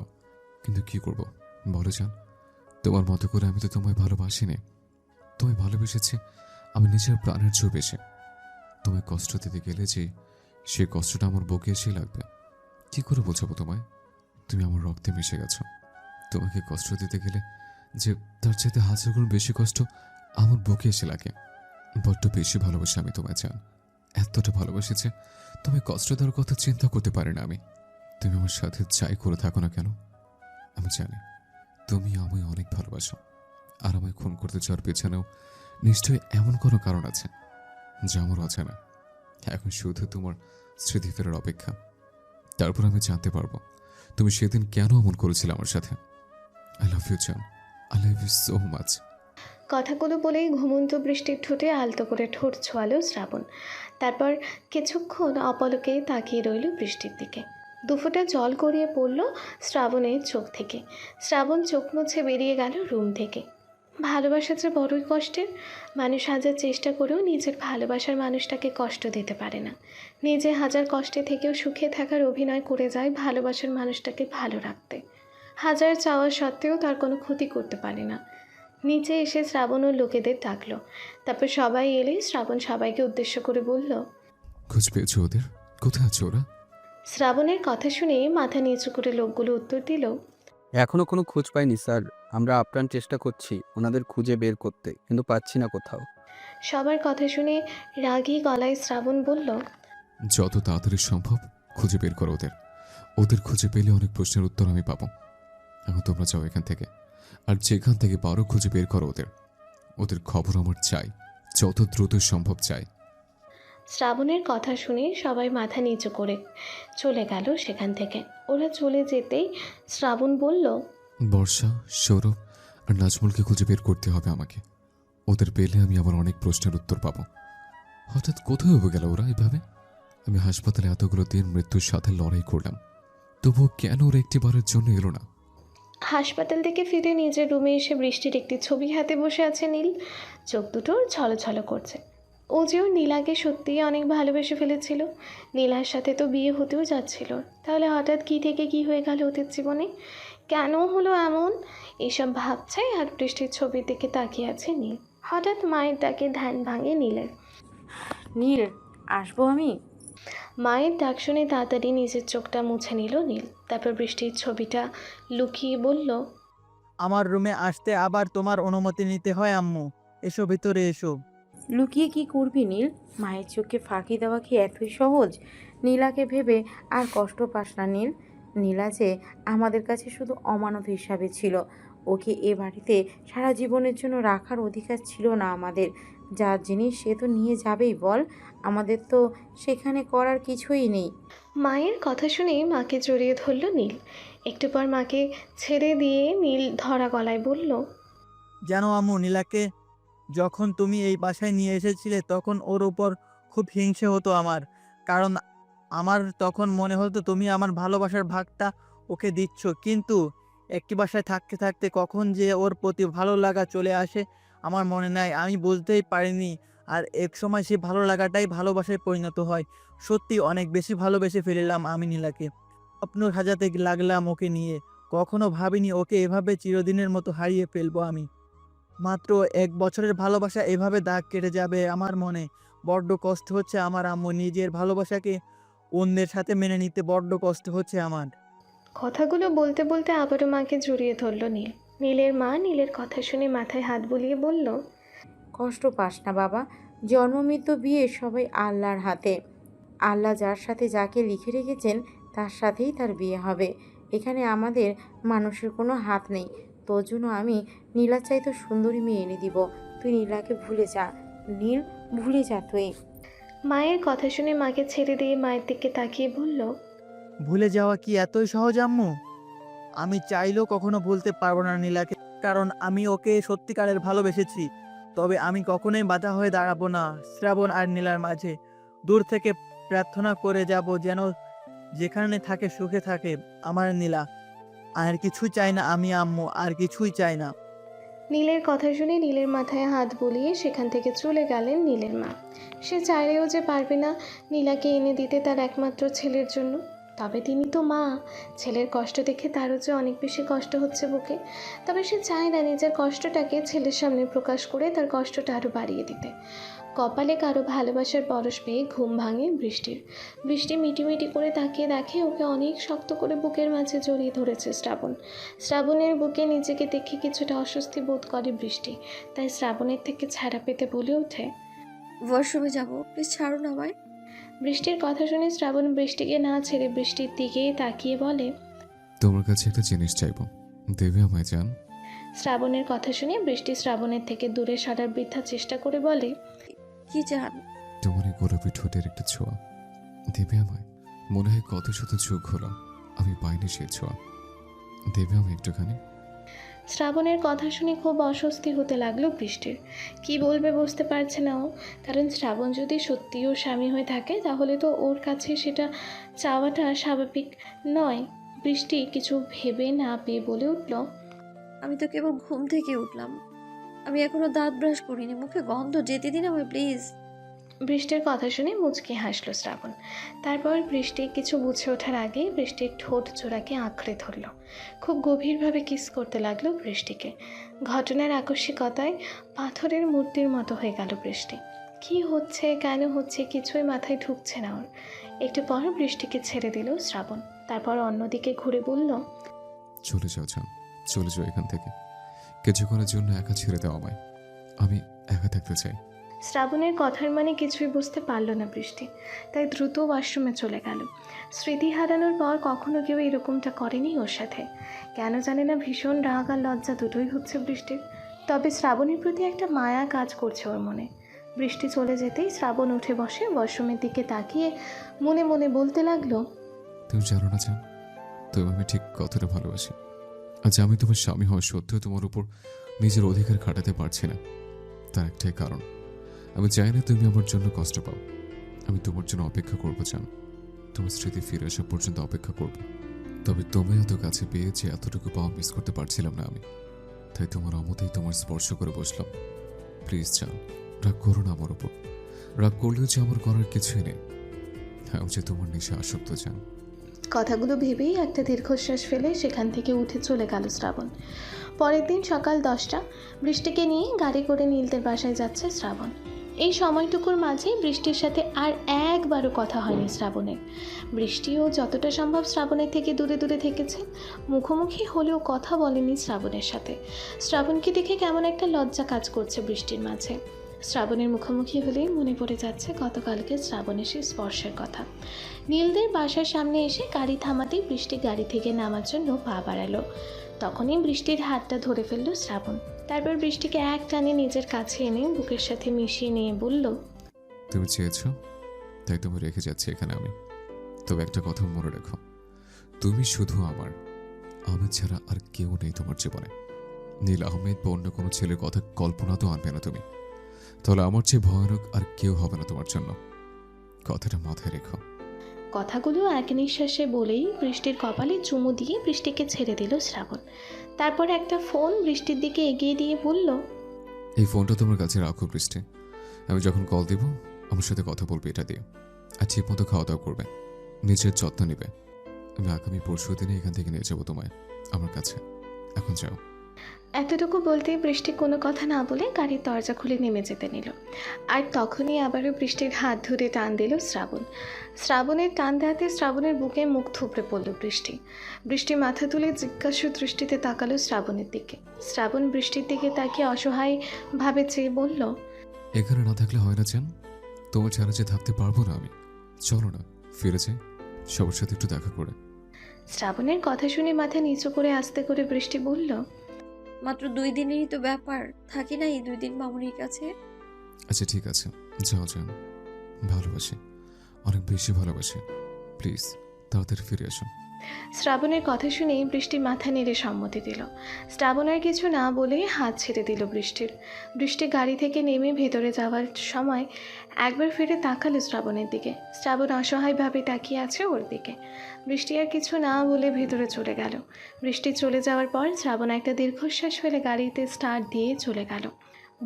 কিন্তু কি করব বলো জান? তোমার মতো করে আমি তো তোমায় ভালোবাসিনি। তোমায় ভালোবেসেছি আমি নিজের প্রাণের চেয়েও বেশি। তোমায় কষ্ট দিতে গেলে যে সেই কষ্টটা আমার বুকে এসে লাগবে। কি করে বোঝাবো তোমায়? তুমি আমার রক্তে মিশে গেছো। তোমাকে কষ্ট দিতে গেলে যে তার চাইতে হাজার গুণ বেশি কষ্ট আমার বুকে এসে লাগে। বড্ড বেশি ভালোবাসি আমি তোমায় জান। এতটা ভালোবাসি যে তোমায় কষ্ট দেওয়ার কথা চিন্তা করতে পারি না আমি। তুমি আমার সাথে যাই করে থাকো না কেন, আমি জানি তুমি আমায় অনেক ভালোবাসো। আর আমায় খুন করতে যাওয়ার পেছনেও নিশ্চয়ই এমন কোনো কারণ আছে যা আমার অজানা। এখন শুধু তোমার স্মৃতি ফেরার অপেক্ষা। তারপর আমি জানতে পারবো তুমি সেদিন কেন এমন করেছিলে আমার সাথে। আই লাভ ইউ জান, I love you so much. কথাগুলো বলেই ঘুমন্ত বৃষ্টির ঠোঁটে আলতো করে ঠোঁট ছোঁয়ালো শ্রাবণ। তারপর কিছুক্ষণ অপলকে তাকিয়ে রইল বৃষ্টির দিকে। দুফোঁটা জল গড়িয়ে পড়ল শ্রাবণের চোখ থেকে। শ্রাবণ চোখ মুছে বেরিয়ে গেল রুম থেকে। ভালোবাসা যে বড়ই কষ্টের। মানুষ হাজার চেষ্টা করেও নিজের ভালোবাসার মানুষটাকে কষ্ট দিতে পারে না। নিজে হাজার কষ্টে থেকেও সুখে থাকার অভিনয় করে যায় ভালোবাসার মানুষটাকে ভালো রাখতে। হাজার চাওয়া সত্ত্বেও তার কোনো ক্ষতি করতে পারে না। নিচে এসে শ্রাবণ ও লোকেদের ডাকলো। তারপর সবাই এলে শ্রাবণ সবাইকে উদ্দেশ্য করে বলল, খোঁজ পেয়েছো ওদের? কোথায় আছে ওরা? শ্রাবণের কথা শুনে মাথা নিচু করে লোকগুলো উত্তর দিল, এখনো কোনো খোঁজ পাইনি স্যার। আমরা আপ্রাণ চেষ্টা করছি ওনাদের খুঁজে বের করতে, কিন্তু পাচ্ছি না কোথাও। সবার কথা শুনে রাগী গলায় শ্রাবণ বলল, যত তাড়াতাড়ি সম্ভব খুঁজে বের করো ওদের। ওদের খুঁজে পেলে অনেক প্রশ্নের উত্তর আমি পাবো। এখন তোমরা যাও এখান থেকে, আর যেখান থেকে পারো খুঁজে বের করো ওদের। ওদের খবর আমার চাই, যত দ্রুত সম্ভব চাই। শ্রাবণের কথা শুনে সবাই মাথা নিচু করে চলে গেল সেখান থেকে। ওরা চলে যেতেই শ্রাবণ বলল, বর্ষা, সৌরভ আর নাজমুলকে খুঁজে বের করতে হবে আমাকে। ওদের পেলে আমি আমার অনেক প্রশ্নের উত্তর পাবো। হঠাৎ কোথায় হয়ে গেল ওরা এভাবে? আমি হাসপাতালে এতগুলো দিন মৃত্যুর সাথে লড়াই করলাম, তবুও কেন ওরা একটিবারের জন্য এলো না? হাসপাতাল থেকে ফিরে নিজের রুমে এসে বৃষ্টির একটি ছবি হাতে বসে আছে নীল। চোখ দুটো ছলছল করছে। ও যেও নীলাকে সত্যিই অনেক ভালোবেসে ফেলেছিল। নীলার সাথে তো বিয়ে হতেও যাচ্ছিল। তাহলে হঠাৎ কী থেকে কী হয়ে গেল ওদের জীবনে? কেন হলো এমন এসব ভাবছে আর বৃষ্টির ছবির দিকে তাকিয়ে আছে নীল। হঠাৎ মায়ের ডাকে ধ্যান ভাঙে নীলের। নীল, আসবো আমি? মায়ের ডাক শুনে তাড়াতাড়ি নিজের চোখটা মুছে নিল নীল। তারপর বৃষ্টির ছবিটা লুকিয়ে বলল, আমার রুমে আসতে আবার তোমার অনুমতি নিতে হয় আম্মু। এসো ভিতরে এসো। লুকিয়ে কি করবি নীল? মায়ের চোখে ফাঁকি দেওয়া কি এতই সহজ? নীলাকে ভেবে আর কষ্ট পাস না নীল। নীলা যে আমাদের কাছে শুধু অমানত হিসাবে ছিল, ওকে এ বাড়িতে সারা জীবনের জন্য রাখার অধিকার ছিল না আমাদের। যার জিনিস সে তো নিয়ে যাবেই বল, আমাদের তো সেখানে করার কিছুই নেই। মায়ের কথা শুনে মাকে জড়িয়ে ধরল নীল। একটু পর মাকে ছেড়ে দিয়ে নীল ধরা গলায় বলল, জানো আম্মু, নীলাকে যখন তুমি এই বাসায় নিয়ে এসেছিলে তখন ওর উপর খুব হিংসে হতো আমার। কারণ আমার তখন মনে হতো তুমি আমার ভালোবাসার ভাগটা ওকে দিচ্ছ, কিন্তু একটি বাসায় থাকতে থাকতে কখন যে ওর প্রতি ভালো লাগা চলে আসে আমার মনে নাই, আমি বুঝতেই পারিনি। আর এক সময় সেই ভালো লাগাটাই ভালোবাসায় পরিণত হয়। সত্যি অনেক বেশি ভালোবেসে ফেললাম আমি নীলাকে। স্বপ্ন সাজাতে লাগলাম ওকে নিয়ে। কখনো ভাবিনি ওকে এভাবে চিরদিনের মতো হারিয়ে ফেলবো আমি। মাত্র 1 বছরের ভালোবাসা এভাবে দাগ কেটে যাবে আমার মনে। বড্ড কষ্ট হচ্ছে আমার আম্মু, নিজের ভালোবাসাকে অন্যের সাথে মেনে নিতে বড্ড কষ্ট হচ্ছে আমার। কথাগুলো বলতে বলতে আবারও মাকে জড়িয়ে ধরল নীল। নীলের মা নীলের কথা শুনে মাথায় হাত বুলিয়ে বলল, কষ্ট পাস না বাবা, জন্ম মৃত্যু বিয়ে সবাই আল্লাহর হাতে। আল্লাহ যার সাথে যাকে লিখে রেখেছেন তার সাথেই তার বিয়ে হবে। এখানে আমাদের মানুষের কোনো হাত নেই। তোর জন্য আমি নীলার চাইতে সুন্দরী মেয়ে এনে দিব। তুই নীলাকে ভুলে যা নীল, ভুলে যা তুই। মায়ের কথা শুনে মাকে ছেড়ে দিয়ে মায়ের দিকে তাকিয়ে বলল, ভুলে যাওয়া কি এতই সহজ আম্মু? আমি চাইলেও কখনো ভুলতে পারবো না নীলাকে, কারণ আমি ওকে সত্যিকারের ভালোবেসেছি। তবে আমি কখনোই বাধা হয়ে দাঁড়াবো না শ্রাবণ আর নীলার মাঝে। দূর থেকে প্রার্থনা করে যাব যেন যেখানে থাকে সুখে থাকে আমার নীলা। আর কিছুই চাই না আমি আম্মু, আর কিছুই চাই না। নীলের কথা শুনে নীলের মাথায় হাত বুলিয়ে সেখান থেকে চলে গেলেন নীলের মা। সে চাইলেও যে পারবে না নীলাকে এনে দিতে তার একমাত্র ছেলের জন্য। তবে তিনি তো মা, ছেলের কষ্ট দেখে তারও যে অনেক বেশি কষ্ট হচ্ছে বুকে। তবে সে চায় না নিজের কষ্টটাকে ছেলের সামনে প্রকাশ করে তার কষ্টটা আরও বাড়িয়ে দিতে। কপালে কারো ভালোবাসার পরশ পেয়ে ঘুম ভাঙে বৃষ্টির। বৃষ্টি মিটিমিটি করে তাকিয়ে দেখে ওকে অনেক শক্ত করে বুকের মাঝে জড়িয়ে ধরেছে শ্রাবণ। শ্রাবণের বুকে নিজেকে দেখে কিছুটা অস্বস্তি বোধ করে বৃষ্টি, তাই শ্রাবণের থেকে ছাড়া পেতে বলে ওঠে, ওয়াশরুমে যাবো, প্লিজ ছাড়ুন আমায়। বৃষ্টির কথা শুনে শ্রাবণ বৃষ্টিকে না ছেড়ে বৃষ্টির দিকেই তাকিয়ে বলে, তোমার কাছে একটা জিনিস চাইবো, দেবে আমায় জান? শ্রাবণের কথা শুনে বৃষ্টি শ্রাবণের থেকে দূরে সরার বৃথা চেষ্টা করে বলে, কি চান? তোমার এই গোলাপি ঠোঁটের একটা ছোঁয়া দেবে আমায়? মনে হয় কত শত চোখ হলো, আমি পাইনি সেই ছোঁয়া, দেবে আমায় একটুখানি? শ্রাবণের কথা শুনে খুব অস্বস্তি হতে লাগলো বৃষ্টির। কি বলবে বুঝতে পারছে না ও, কারণ শ্রাবণ যদি সত্যিই ওর স্বামী হয়ে থাকে তাহলে তো ওর কাছে সেটা চাওয়াটা স্বাভাবিক নয়। বৃষ্টি কিছু ভেবে না পেয়ে বলে উঠল, আমি তো কেবল ঘুম থেকে উঠলাম, আমি এখনো দাঁত ব্রাশ করিনি, মুখে গন্ধ, যেতে দিন আমায় প্লিজ। বৃষ্টির কথা শুনে মুচকি হাসলো শ্রাবণ। তারপর বৃষ্টি কিছু বুঝে ওঠার আগেই বৃষ্টির ঠোঁট জোড়াকে আঁকড়ে ধরল। খুব গভীরভাবে কিস করতে লাগলো বৃষ্টিকে। ঘটনার আকস্মিকতায় পাথরের মূর্তির মতো হয়ে গেল বৃষ্টি। কি হচ্ছে, কেন হচ্ছে কিছুই মাথায় ঢুকছে না ওর। একটু পর বৃষ্টিকে ছেড়ে দিল শ্রাবণ। তারপর অন্যদিকে ঘুরে বলল, চলে যাও জান, চলে যাও এখান থেকে, কিছুক্ষণের জন্য একা ছেড়ে দাও আমায়, আমি একা থাকতে চাই। শ্রাবণের কথার মানে কিছুই বুঝতে পারল না বৃষ্টি, তাই দ্রুত ওয়াশরুমে চলে গেল। স্মৃতি হারানোর পর কখনো কেউ এরকমটা করেনি ওর সাথে। কেন জানে না ভীষণ রাগ আর লজ্জা দুটোই হচ্ছে বৃষ্টির। তবে শ্রাবণের প্রতি একটা মায়া কাজ করছে ওর মনে। বৃষ্টি চলে যেতেই শ্রাবণ উঠে বসে ওয়াশরুমের দিকে তাকিয়ে মনে মনে বলতে লাগলো, তুমি জানো না জান, তুমি আমি ঠিক কতটা ভালোবাসি। আজ আমি তোমার স্বামী হওয়া সত্ত্বেও তোমার উপর নিজের অধিকার খাটাতে পারছি না। তার একটাই কারণ, আমি চাই না তুমি আমার জন্য কষ্ট পাও। আমি তোমার জন্য অপেক্ষা করবো জান, তোমার স্মৃতি ফিরে আসা পর্যন্ত অপেক্ষা করব। তবে তুমি এত কাছে পেয়ে যে এতটুকু পাওয়া মিস করতে পারছিলাম না আমি, তাই তোমার অমতেই তোমার স্পর্শ করে বসলাম। প্লিজ জান, রাগ করো না আমার উপর। রাগ করলেও যে আমার করার কিছুই নেই। আমি যে তোমার নেশা আসক্ত জান। কথাগুলো ভেবেই একটা দীর্ঘশ্বাস ফেলে সেখান থেকে উঠে চলে গেল শ্রাবণ। পরের দিন সকাল 10টা, বৃষ্টিকে নিয়ে গাড়ি করে নীলদের বাসায় যাচ্ছে শ্রাবণ। এই সময়টুকুর মাঝে বৃষ্টির সাথে আর একবারও কথা হয়নি শ্রাবণের। বৃষ্টিও যতটা সম্ভব শ্রাবণের থেকে দূরে দূরে থেকেছে, মুখোমুখি হলেও কথা বলেনি শ্রাবণের সাথে। শ্রাবণকে দেখে কেমন একটা লজ্জা কাজ করছে বৃষ্টির মাঝে। শ্রাবণের মুখোমুখি হলেই মনে পড়ে যাচ্ছে গতকালকে শ্রাবণের সেই স্পর্শের কথা। নীলদের বাসার সামনে এসে গাড়ি থামাতেই বৃষ্টি গাড়ি থেকে নামার জন্য পা বাড়ালো। তখনই বৃষ্টির হাতটা ধরে ফেলল শ্রাবণ। তারপর বৃষ্টিকে এক টানে নিজের কাছে এনে বুকের সাথে মিশিয়ে নিয়ে বলল, তুমি চেয়েছো তাই তুমি রেখে যাচ্ছি এখানে আমি। তবে একটা কথা মনে রেখো, তুমি শুধু আমার, আমি ছাড়া আর কেউ নেই তোমার জীবনে। নীল আহমেদ বা অন্য কোনো ছেলের কথা কল্পনা তো আনবে না তুমি, তাহলে আমার চেয়ে ভয়ানক আর কেউ হবে না তোমার জন্য। কথাটা মাথায় রেখো। কথাগুলো এক নিঃশ্বাসে বলেই বৃষ্টির কপালে চুমু দিয়ে বৃষ্টিকে ছেড়ে দিল শ্রাবণ। তারপর একটা ফোন বৃষ্টির দিকে এগিয়ে দিয়ে বলল, এই ফোনটা তোমার কাছে রাখো বৃষ্টি, আমি যখন কল দিব আমার সাথে কথা বলবে এটা দিয়ে। আর ঠিক মতো খাওয়া দাওয়া করবে, নিজের যত্ন নিবে। আমি আগামী পরশু দিনে এখান থেকে নিয়ে যাবো তোমায় আমার কাছে। এখন যাও। এতটুকু বলতেই বৃষ্টি কোনো কথা না বলে গাড়ির দরজা খুলে নেমে যেতে নিল। আর তখনই আবারও বৃষ্টির হাত ধরে টান দিল শ্রাবণ। শ্রাবণের টান দেওয়াতে শ্রাবণের বুকে মুখ থুবড়ে পড়ল বৃষ্টি। বৃষ্টি মাথা তুলে জিজ্ঞাসু দৃষ্টিতে তাকালো শ্রাবণের দিকে। শ্রাবণ বৃষ্টির দিকে তাকিয়ে অসহায় ভাবে চেয়ে বলল, এখানে না থাকলে হয় না চান? তোমার ছাড়া যে থাকতে পারবো না আমি। চলো না ফিরে যাই, সবার সাথে একটু দেখা করে। শ্রাবণের কথা শুনে মাথা নিচু করে আস্তে করে বৃষ্টি বলল, মাত্র 2 দিনেরই তো ব্যাপার, থাকি না এই 2 দিন মামুনির কাছে। আচ্ছা ঠিক আছে, যাও যান। ভালোবাসি, অনেক বেশি ভালোবাসি। প্লিজ তাড়াতাড়ি ফিরে আসো। শ্রাবণের কথা শুনেই বৃষ্টি মাথা নেড়ে সম্মতি দিল। শ্রাবণ আর কিছু না বলে হাত ছেড়ে দিল বৃষ্টির। বৃষ্টি গাড়ি থেকে নেমে ভেতরে যাওয়ার সময় একবার ফিরে তাকালো শ্রাবণের দিকে। শ্রাবণ অসহায়ভাবে তাকিয়ে আছে ওর দিকে। বৃষ্টি আর কিছু না বলে ভেতরে চলে গেল। বৃষ্টি চলে যাওয়ার পর শ্রাবণ একটা দীর্ঘশ্বাস ফেলে গাড়িতে স্টার্ট দিয়ে চলে গেল।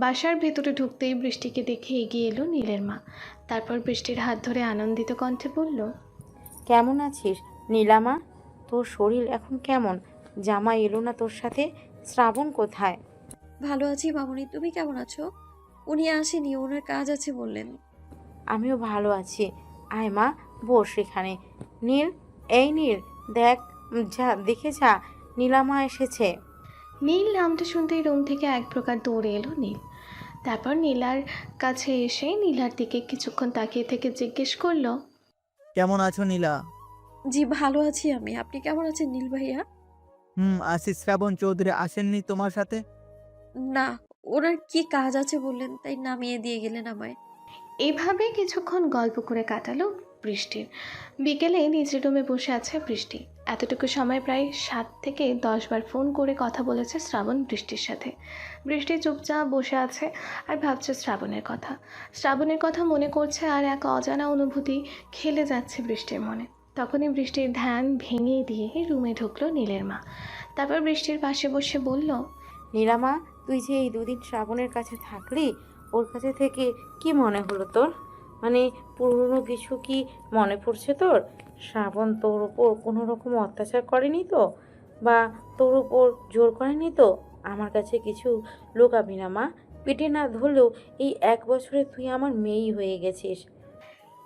বাসার ভেতরে ঢুকতেই বৃষ্টিকে দেখে এগিয়ে এলো নীলের মা। তারপর বৃষ্টির হাত ধরে আনন্দিত কণ্ঠে বলল, কেমন আছিস নীলামা? তোর শরীর এখন কেমন? জামাই এলো না তোর সাথে? শ্রাবণ কোথায়? ভালো আছি মামুনি, তুমি কেমন আছো? উনি আসেনি, ওনার কাজ আছে বললেন। আমিও ভালো আছি। আয় মা, বস এখানে। নীল, এই নীল, দেখ, যা দেখে যা, নীলামা এসেছে। নীল নামটা শুনতেই রুম থেকে এক প্রকার দৌড়ে এলো নীল। তারপর নীলার কাছে এসে নীলার দিকে কিছুক্ষণ তাকিয়ে থেকে জিজ্ঞেস করলো, কেমন আছো নীলা? জি ভালো আছি আমি, আপনি কেমন আছেন নীল ভাইয়া? আসি। শ্রাবণ চৌধুরী আসেননি তোমার সাথে? না, ওনার কি কাজ আছে বললেন, তাই নামিয়ে দিয়ে গেলেন আমায়। এভাবে কিছুক্ষণ গল্প করে কাটালো বৃষ্টির। বিকেলে নিজের রুমে বসে আছে বৃষ্টি। এতটুকু সময় প্রায় 7 থেকে 10 বার ফোন করে কথা বলেছে শ্রাবণ বৃষ্টির সাথে। বৃষ্টি চুপচাপ বসে আছে আর ভাবছে শ্রাবণের কথা। শ্রাবণের কথা মনে করছে আর এক অজানা অনুভূতি খেলে যাচ্ছে বৃষ্টির মনে। তখনই বৃষ্টির ধ্যান ভেঙে দিয়ে রুমে ঢুকলো নীলের মা। তারপর বৃষ্টির পাশে বসে বলল, নীলামা, তুই যে এই দুদিন শ্রাবণের কাছে থাকলি, ওর কাছে থেকে কি মনে হলো তোর? মানে পুরনো কিছু কি মনে পড়ছে তোর? শ্রাবণ তোর ওপর কোনো রকম অত্যাচার করেনি তো? বা তোর ওপর জোর করেনি তো? আমার কাছে কিছু লুকাবি না মা। পেটে না ধরলেও এই 1 বছরে তুই আমার মেয়েই হয়ে গেছিস।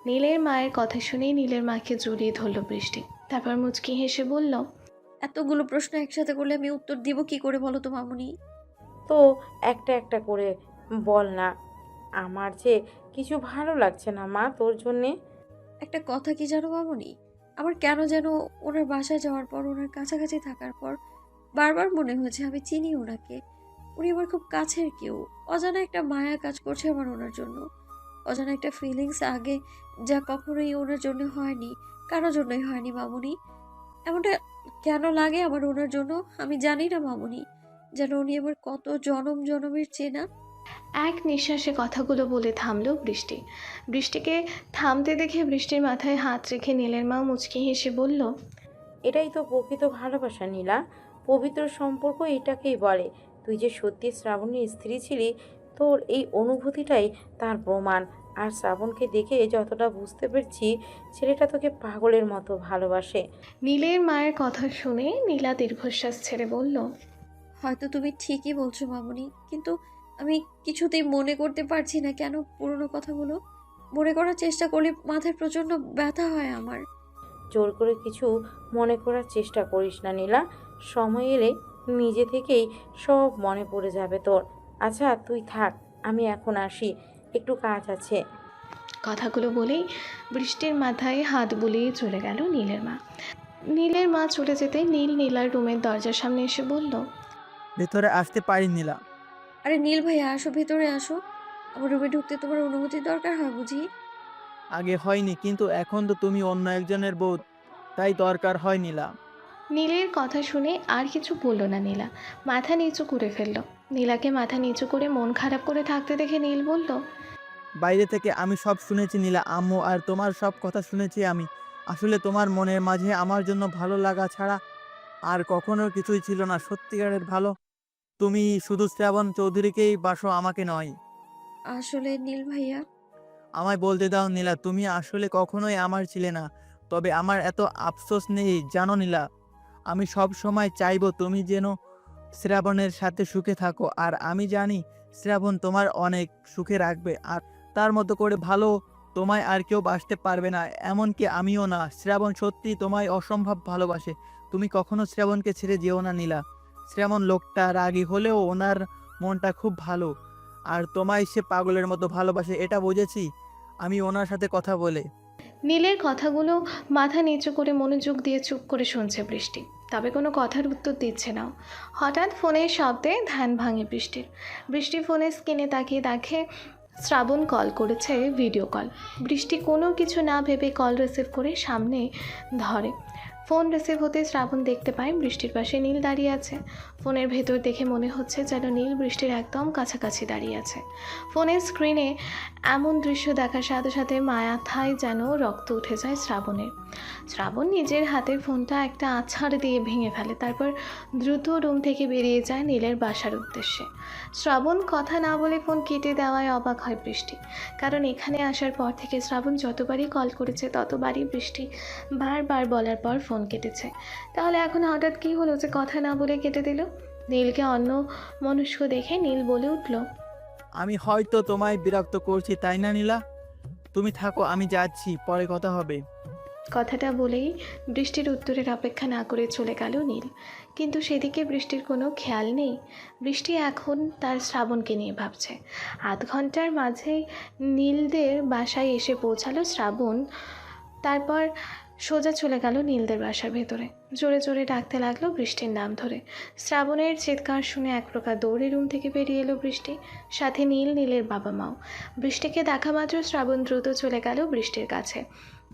নীলের মায়ের কথা শুনেই নীলের মাকে জড়িয়ে ধরল বৃষ্টি। তারপর মুচকি হেসে বলল, এতগুলো প্রশ্ন একসাথে করলে আমি উত্তর দিব কি করে বলো তো মামুনি? তো একটা একটা করে বল না। আমার যে কিছু ভালো লাগছে না মা তোর জন্যে। একটা কথা কি জানো মামুনি, আমার কেন যেন ওনার বাসায় যাওয়ার পর, ওনার কাছাকাছি থাকার পর বারবার মনে হয়েছে আমি চিনি ওনাকে। উনি আমার খুব কাছের কেউ। অজানা একটা মায়া কাজ করছে আমার ওনার জন্য। অজানা একটা ফিলিংস আগে যা কখনোই ওনার জন্য হয়নি, কারোর জন্যই হয়নি মামুনি। এমনটা কেন লাগে আমার ওনার জন্য আমি জানি না মামুনি। যেন উনি আমার কত জনম জনমের চেনা। এক নিঃশ্বাসে কথাগুলো বলে থামলো বৃষ্টি। বৃষ্টিকে থামতে দেখে বৃষ্টির মাথায় হাত রেখে নীলের মা মুচকি হেসে বলল, এটাই তো প্রকৃত ভালোবাসা নীলা। পবিত্র সম্পর্ক এটাকেই বলে। তুই যে সত্যি শ্রাবণীর স্ত্রী ছিলি, তোর এই অনুভূতিটাই তার প্রমাণ। আর শ্রাবণকে দেখে যতটা বুঝতে পেরেছি ছেলেটা তোকে পাগলের মতো ভালোবাসে। নীলের মায়ের কথা শুনে নীলা দীর্ঘশ্বাস ছেড়ে বলল, হয়তো তুমি ঠিকই বলছো মামুনি, কিন্তু আমি কিছুতেই মনে করতে পারছি না কেন পুরনো কথাগুলো মনে করার চেষ্টা করলে মাথায় প্রচণ্ড ব্যথা হয় আমার। জোর করে কিছু মনে করার চেষ্টা করিস না নীলা, সময় এলে নিজে থেকেই সব মনে পড়ে যাবে তোর। আচ্ছা তুই থাক, আমি এখন আসি, একটু কাজ আছে। কথাগুলো বলেই বৃষ্টির মাথায় হাত বুলিয়ে চলে গেল নীলের মা। নীলের মা চলে যেতে নীল নীলার রুমের দরজার সামনে এসে বলল, ভেতরে আসতে পারি নীলা? আরে নীল ভাইয়া, আসো, ভেতরে আসো। আমার রুমে ঢুকতে তোমার অনুমতির দরকার হয় বুঝি? আগে হয়নি, কিন্তু এখন তো তুমি অন্য একজনের বউ, তাই দরকার হয় নীলা। নীলের কথা শুনে আর কিছু বলল না নীলা, মাথা নিচু করে ফেলল। নীলাকে মাথা নিচু করে মন খারাপ করে থাকতে দেখে নীল বলল, বাইরে থেকে আমি সব শুনেছি নীলা আম্মু, আর তোমার সব কথা শুনেছি আমি। আসলে তোমার মনের মাঝে আমার জন্য ভালো লাগা ছাড়া আর কখনো কিছুই ছিল না। সত্যিকারের ভালো তুমি শুধু শ্রাবণ চৌধুরীকেই বাসো, আমাকে নয়। আসলে নীল ভাইয়া, আমায় বলতে দাও নীলা, তুমি আসলে কখনোই আমার ছিলে না। তবে আমার এত আফসোস নেই জানো নীলা, আমি সব সময় চাইবো তুমি যেন শ্রাবণের সাথে সুখে থাকো। আর আমি জানি শ্রাবণ তোমার অনেক সুখে রাখবে, আর তার মতো করে ভালো তোমায় আর কেউ বাসতে পারবে না, এমনকি আমিও না। শ্রাবণ সত্যি তোমায় অসম্ভব ভালোবাসে, তুমি কখনো শ্রাবণকে ছেড়ে যেও না নীলা। শ্রাবণ লোকটা রাগী হলেও ওনার মনটা খুব ভালো, আর তোমায় সে পাগলের মতো ভালোবাসে, এটা বুঝেছি আমি ওনার সাথে কথা বলে। নীলের কথাগুলো মাথা নিচু করে মনোযোগ দিয়ে চুপ করে শুনছে বৃষ্টি, তবে কোনো কথার উত্তর দিচ্ছে না। হঠাৎ ফোনের শব্দে ধ্যান ভাঙে বৃষ্টির। বৃষ্টি ফোনের স্ক্রিনে তাকিয়ে দেখে শ্রাবণ কল করেছে, ভিডিও কল। বৃষ্টি কোনো কিছু না ভেবে কল রিসিভ করে সামনে ধরে। ফোন রিসিভ হতে শ্রাবণ দেখতে পায় বৃষ্টির পাশে নীল দাঁড়িয়ে আছে। ফোনের ভেতর দেখে মনে হচ্ছে যেন নীল বৃষ্টির একদম কাছাকাছি দাঁড়িয়ে আছে। ফোনের স্ক্রিনে এমন দৃশ্য দেখার সাথে সাথে মাথায় যেন রক্ত উঠে যায় শ্রাবণের। শ্রাবণ নিজের হাতের ফোনটা একটা আছাড় দিয়ে ভেঙে ফেলে, তারপর দ্রুত রুম থেকে বেরিয়ে যায় নীলের বাসার উদ্দেশ্যে। শ্রাবণ কথা না বলে ফোন কেটে দেওয়ায় অবাক হয় বৃষ্টি, কারণ এখানে আসার পর থেকে শ্রাবণ যতবারই কল করেছে ততবারই বৃষ্টি বারবার বলার পর ফোন কেটেছে। তাহলে এখন হঠাৎ কী হলো যে কথা না বলে কেটে দিল? নীলকে অন্য মনস্ক দেখে নীল বলে উঠল, আমি হয়তো তোমায় বিরক্ত করছি তাই না নীলা? তুমি থাকো, আমি যাচ্ছি, পরে কথা হবে। কথাটা বলেই বৃষ্টির উত্তরের অপেক্ষা না করে চলে গেল নীল। কিন্তু সেদিকে বৃষ্টির কোনো খেয়াল নেই। বৃষ্টি এখন তার শ্রাবণকে নিয়ে ভাবছে। আধ ঘন্টার মাঝেই নীলদের বাসায় এসে পৌঁছালো শ্রাবণ। তারপর সোজা চলে গেল নীলদের বাসার ভেতরে। জোরে জোরে ডাকতে লাগলো বৃষ্টির নাম ধরে। শ্রাবণের চিৎকার শুনে এক প্রকার দৌড়ে রুম থেকে বেরিয়ে এলো বৃষ্টি, সাথে নীলের বাবা মাও। বৃষ্টিকে দেখা মাত্র শ্রাবণ দ্রুত চলে গেল বৃষ্টির কাছে।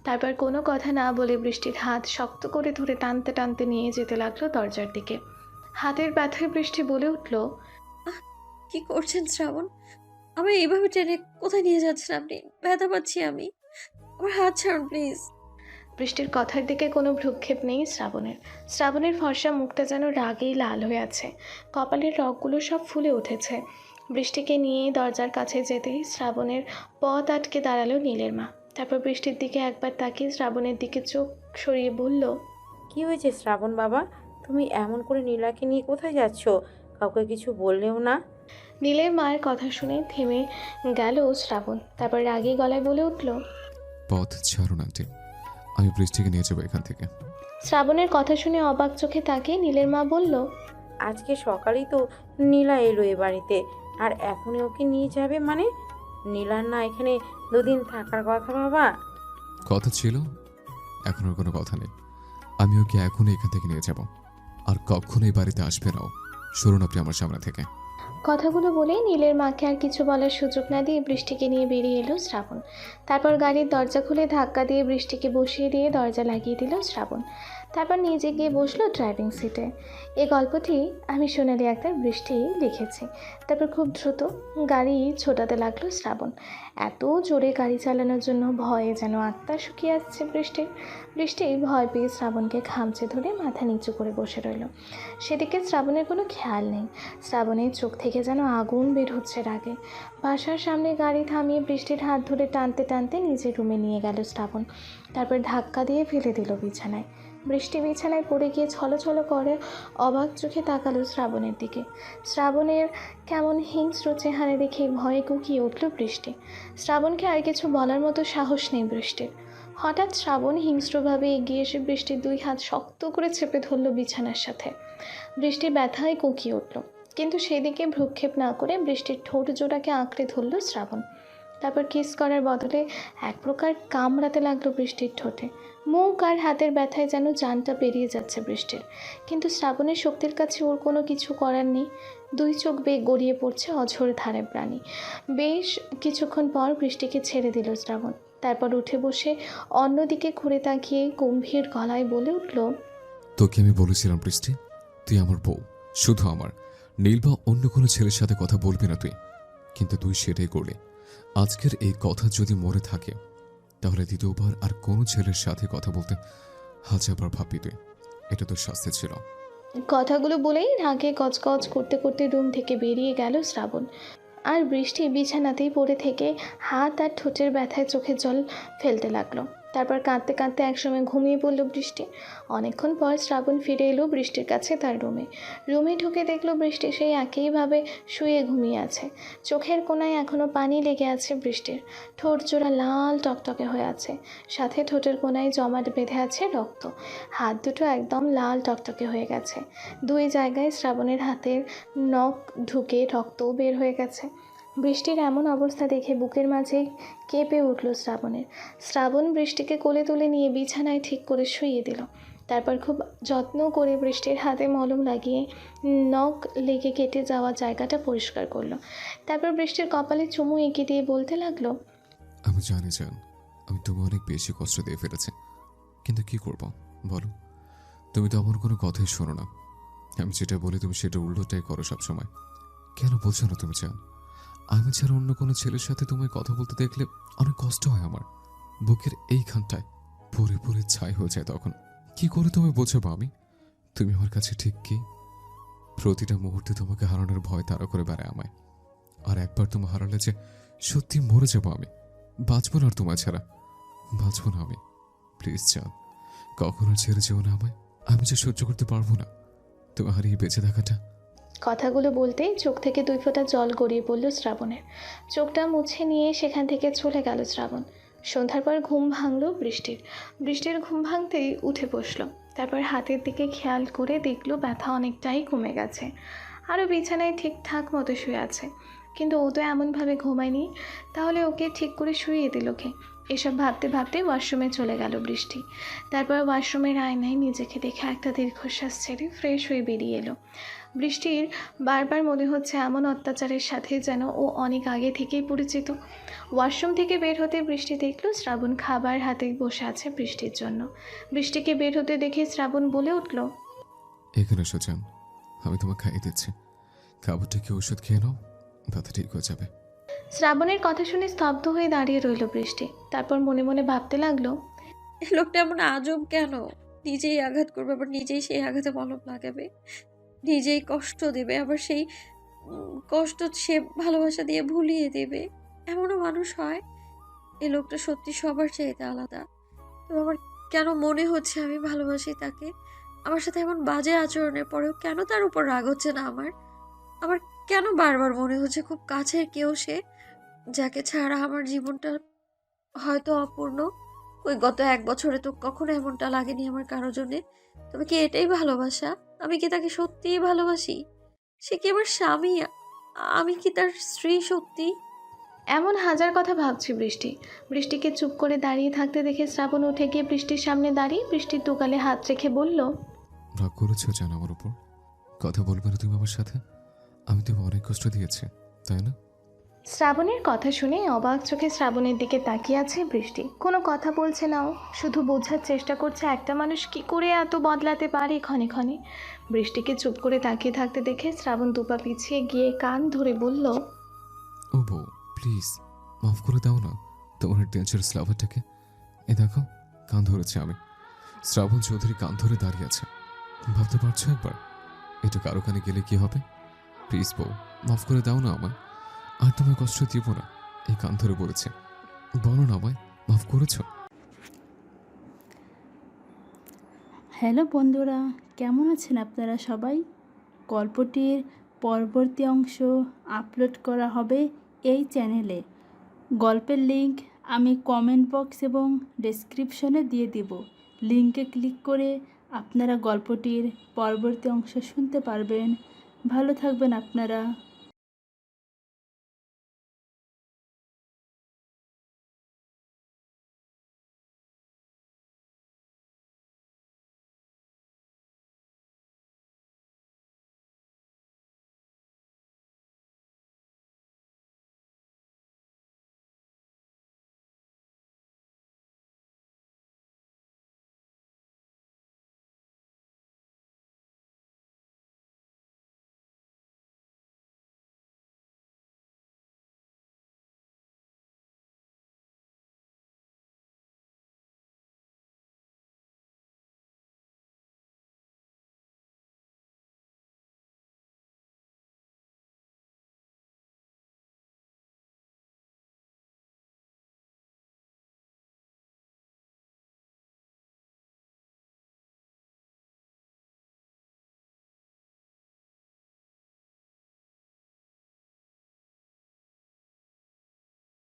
তারপর কোনো কথা না বলে বৃষ্টির হাত শক্ত করে ধরে টানতে টানতে নিয়ে যেতে লাগলো দরজার দিকে। হাতের ব্যথায় বৃষ্টি বলে উঠল, কি করছেন শ্রাবণ? আমি এইভাবে ট্রেনে কোথায় নিয়ে যাচ্ছেন আপনি? ব্যথা পাচ্ছি আমি, আমার হাত ছাড়ুন প্লিজ। বৃষ্টির কথার দিকে কোনো ভ্রুক্ষেপ নেই শ্রাবণের। শ্রাবণের ফর্সা মুখটা যেন রাগেই লাল হয়ে আছে, কপালের রগগুলো সব ফুলে উঠেছে। বৃষ্টিকে নিয়ে দরজার কাছে যেতেই শ্রাবণের পথ আটকে দাঁড়ালো নীলের মা। তারপর বৃষ্টির দিকে একবার তাকিয়ে শ্রাবণের দিকে চোখ সরিয়ে বলল, কি হয়েছে শ্রাবণ বাবা, তুমি এমন করে নীলাকে নিয়ে কোথায় যাচ্ছ? কাউকে কিছু বললেও না। নীলের মায়ের কথা শুনে থেমে গেল শ্রাবণ, তারপর রাগী গলায় বলে উঠল, পথ ছাড়ুন আন্টি, আমি বৃষ্টিকে নিয়ে যাবো এখান থেকে। শ্রাবণের কথা শুনে অবাক চোখে তাকিয়ে নীলের মা বলল, আজকে সকালেই তো নীলা এলো এ বাড়িতে, আর এখনই ওকে নিয়ে যাবে মানে? নীলার না এখানে দুদিন থাকার কথা বাবা? কথা ছিল, এখন আর কোনো কথা নেই। আমি ওকে এখনই এখান থেকে নিয়ে যাব, আর কখনোই বাড়িতে আসবে নাও। সরুন আপনি আমার সামনে থেকে। কথাগুলো বলে নীলের মাকে আর কিছু বলার সুযোগ না দিয়ে বৃষ্টিকে নিয়ে বেরিয়ে এলো শ্রাবণ। তারপর গাড়ির দরজা খুলে ধাক্কা দিয়ে বৃষ্টিকে বসিয়ে দিয়ে দরজা লাগিয়ে দিল শ্রাবণ। তারপর নিজে গিয়ে বসলো ড্রাইভিং সিটে। এই গল্পটি আমি সোনালি আক্তার বৃষ্টি লিখেছি। তারপর খুব দ্রুত গাড়ি ছোটাতে লাগলো শ্রাবণ। এত জোরে গাড়ি চালানোর জন্য ভয়ে যেন আত্মা শুকিয়ে আসছে বৃষ্টির। বৃষ্টি ভয় পেয়ে শ্রাবণকে খামচে ধরে মাথা নিচু করে বসে রইল। সেদিকে শ্রাবণের কোনো খেয়াল নেই। শ্রাবণের চোখ থেকে যেন আগুন বের হচ্ছে রাগে। বাসার সামনে গাড়ি থামিয়ে বৃষ্টির হাত ধরে টানতে টানতে নিজের রুমে নিয়ে গেল শ্রাবণ। তারপর ধাক্কা দিয়ে ফেলে দিল বিছানায়। বৃষ্টি বিছানায় পড়ে গিয়ে ছলছল করে অবাক চোখে তাকালো শ্রাবণের দিকে। শ্রাবণের কেমন হিংস্র চেহারা দেখে ভয়ে কুকিয়ে উঠল বৃষ্টি। শ্রাবণকে আর কিছু বলার মতো সাহস নেই বৃষ্টির। হঠাৎ শ্রাবণ হিংস্রভাবে এগিয়ে এসে বৃষ্টির দুই হাত শক্ত করে চেপে ধরল বিছানার সাথে। বৃষ্টির ব্যথায় কুকিয়ে উঠল, কিন্তু সেদিকে ভ্রুক্ষেপ না করে বৃষ্টির ঠোঁট জোড়াকে আঁকড়ে ধরল শ্রাবণ। তারপর কিস করার বদলে এক প্রকার কামড়াতে লাগলো বৃষ্টির ঠোঁটে। মুখ আর হাতের ব্যথায় যেন জানটা বেরিয়ে যাচ্ছে বৃষ্টির, কিন্তু শ্রাবণের শক্তির কাছে ওর কোনো কিছু করার নেই। দুই চোখ বেয়ে গড়িয়ে পড়ছে অঝোর ধারে প্রাণী। বেশ কিছুক্ষণ পর বৃষ্টিকে ছেড়ে দিল শ্রাবণ। তারপর উঠে বসে অন্যদিকে ঘুরে তাকিয়ে গম্ভীর গলায় বলে উঠল, তোকে আমি বলেছিলাম বৃষ্টি, তুই আমার বউ, শুধু আমার। নীল বা অন্য কোনো ছেলের সাথে কথা বলবি না তুই, কিন্তু তুই সেটাই করলি। আজকের এই কথা যদি মনে থাকে তাহলে দ্বিতীয়বার আর কোনো ছেলের সাথে কথা বলতে হাজারবার ভাববি তুই। এটা তোর শাস্তি ছিল। কথাগুলো বলেই রাগে গজগজ করতে করতে রুম থেকে বেরিয়ে গেল শ্রাবণ। আর বৃষ্টি বিছানাতেই পড়ে থেকে হাত আর ঠোঁটের ব্যথায় চোখে জল ফেলতে লাগলো। তারপর কাঁদতে কাঁদতে একসময় ঘুমিয়ে পড়ল বৃষ্টি। অনেকক্ষণ পর শ্রাবণ ফিরে এলো বৃষ্টির কাছে তার রুমে ঢুকে দেখলো বৃষ্টি সেই একইভাবে শুয়ে ঘুমিয়ে আছে। চোখের কোণায় এখনও পানি লেগে আছে বৃষ্টির। ঠোঁট জোড়া লাল টকটকে হয়ে আছে, সাথে ঠোঁটের কোণায় জমাট বেঁধে আছে রক্ত। হাত দুটো একদম লাল টকটকে হয়ে গেছে। দুই জায়গায় শ্রাবণের হাতের নখ ঢুকে রক্তও বের হয়ে গেছে। বৃষ্টির এমন অবস্থা দেখে বুকের মাঝে কেঁপে উঠল শ্রাবণের। শ্রাবণ বৃষ্টিকে কোলে তুলে নিয়ে বিছানায় ঠিক করে শুইয়ে দিল। তারপর খুব যত্ন করে বৃষ্টির হাতে মলম লাগিয়ে নখ লেগে কেটে যাওয়া জায়গাটা পরিষ্কার করলো। তারপর বৃষ্টির কপালে চুমু এঁকে দিয়ে বলতে লাগলো, আমি জানি জান, আমি তুমি অনেক বেশি কষ্ট দিয়ে ফেলেছি, কিন্তু কি করব বলো? তুমি তো আমার কোনো কথাই শোনো না। আমি যেটা বলি তুমি সেটা উল্টোটাই করো সবসময়। কেন বলছো না তুমি জান? আমি ছাড়া অন্য কোনো ছেলের সাথে তোমায় কথা বলতে দেখলে অনেক কষ্ট হয় আমার। বুকের এইখানটায় পুরে পুরে ছাই হয়ে যায়। তখন কি করে তোমায় বোঝাবো আমি তুমি আমার কাছে ঠিক কি? প্রতিটা মুহূর্তে তোমাকে হারানোর ভয় তাড়া করে বেড়ায় আমায়। আর একবার তুমি হারালে যে সত্যি মরে যাবো আমি, বাঁচবো না আর তোমায় ছাড়া, বাঁচবো না আমি। প্লিজ জান, কখনো ছেড়ে যেও না আমায়। আমি যে সহ্য করতে পারবো না তুমি হারিয়ে বেঁচে থাকাটা। কথাগুলো বলতেই চোখ থেকে দুই ফোঁটা জল গড়িয়ে পড়ল শ্রাবণের। চোখটা মুছে নিয়ে সেখান থেকে চলে গেল শ্রাবণ। সন্ধ্যার পর ঘুম ভাঙল বৃষ্টির ঘুম ভাঙতেই উঠে বসল। তারপর হাতের দিকে খেয়াল করে দেখল ব্যথা অনেকটাই কমে গেছে। আরও বিছানায় ঠিকঠাক মতো শুয়ে আছে, কিন্তু ও তো এমনভাবে ঘুমায়নি, তাহলে ওকে ঠিক করে শুইয়ে দিল কে? এসব ভাবতে ভাবতে ওয়াশরুমে চলে গেল বৃষ্টি। তারপর ওয়াশরুমের আয়নায় নিজেকে দেখে একটা দীর্ঘশ্বাস ছেড়ে ফ্রেশ হয়ে বেরিয়ে এলো। বৃষ্টির বারবার মনে হচ্ছে এমন অত্যাচারের সাথে যেন ও অনেক আগে থেকেই পরিচিত। ওয়াশরুম থেকে বের হতে বৃষ্টি দেখলো শ্রাবণ খাবার হাতে বসে আছে বৃষ্টির জন্য। বৃষ্টিকে বের হতে দেখে শ্রাবণ বলে উঠল, এখানে এসো জান, আমি তোমাকে খাইয়ে দিচ্ছি। খাবারটা কি ওষুধ খেয়ে নাও, ব্যথা ঠিক হয়ে যাবে। শ্রাবণের কথা শুনে স্তব্ধ হয়ে দাঁড়িয়ে রইল বৃষ্টি। তারপর মনে মনে ভাবতে লাগলো, এই লোকটা এমন আজব কেন? নিজেই আঘাত করবে, আবার নিজেই সেই আঘাতে মলম লাগাবে, নিজেই কষ্ট দেবে, আবার সেই কষ্ট সে ভালোবাসা দিয়ে ভুলিয়ে দেবে। এমনও মানুষ হয়? এই লোকটা সত্যি সবার চাইতে আলাদা। তো আমার কেন মনে হচ্ছে আমি ভালোবাসি তাকে? আমার সাথে এমন বাজে আচরণের পরেও কেন তার উপর রাগ হচ্ছে না আমার? আমার কেন বারবার মনে হচ্ছে খুব কাছের কেউ সে, যাকে ছাড়া আমার জীবনটা হয়তো অপূর্ণ। ওই গত 1 বছরে তো কখনো এমনটা লাগেনি আমার কারো জন্যে। তবে কি এটাই ভালোবাসা? আমি কি তাকে সত্যিই ভালোবাসি? সে কি আমার স্বামী? আমি কি তার স্ত্রী সত্যি? এমন হাজার কথা ভাবছি বৃষ্টিকে চুপ করে দাঁড়িয়ে থাকতে দেখে শ্রাবণ উঠে গিয়ে বৃষ্টির সামনে দাঁড়িয়ে বৃষ্টির দোকালে হাত রেখে বলল, রাগ করেছো জান আমার উপর? কথা বলবে না তুমি আমার সাথে? আমি তো অনেক কষ্ট দিয়েছি, তাই না? শ্রাবণের কথা শুনে অবাক চোখে শ্রাবণের দিকে তাকিয়ে আছে বৃষ্টি। কোনো কথা বলছে না ও, শুধু বোঝার চেষ্টা করছে একটা মানুষ কি করে এত বদলাতে পারে ক্ষণে ক্ষণে। বৃষ্টিকে চুপ করে তাকিয়ে থাকতে দেখে শ্রাবণ দুপা পিছিয়ে গিয়ে কান ধরে বলল, ও বউ প্লিজ মাফ করে দাও না তোমার ডেঞ্জারাস লাভারটাকে। এ দেখো কান ধরেছে আমি। শ্রাবণ চৌধুরী কান ধরে দাঁড়িয়ে আছে। ভাবতে পারছো একবার এটা কারো কানে গেলে কি হবে? প্লিজ বউ মাফ করে দাও না আমায়, আর তোমায় কষ্ট দিব না। এই কান ধরে বলেছে, বলো না আমায় মাফ করেছো? হ্যালো বন্ধুরা, কেমন আছেন আপনারা সবাই? গল্পটির পরবর্তী অংশ আপলোড করা হবে এই চ্যানেলে। গল্পের লিংক আমি কমেন্ট বক্স এবং ডেসক্রিপশনে দিয়ে দিব। লিংকে ক্লিক করে আপনারা গল্পটির পরবর্তী অংশ শুনতে পারবেন। ভালো থাকবেন আপনারা।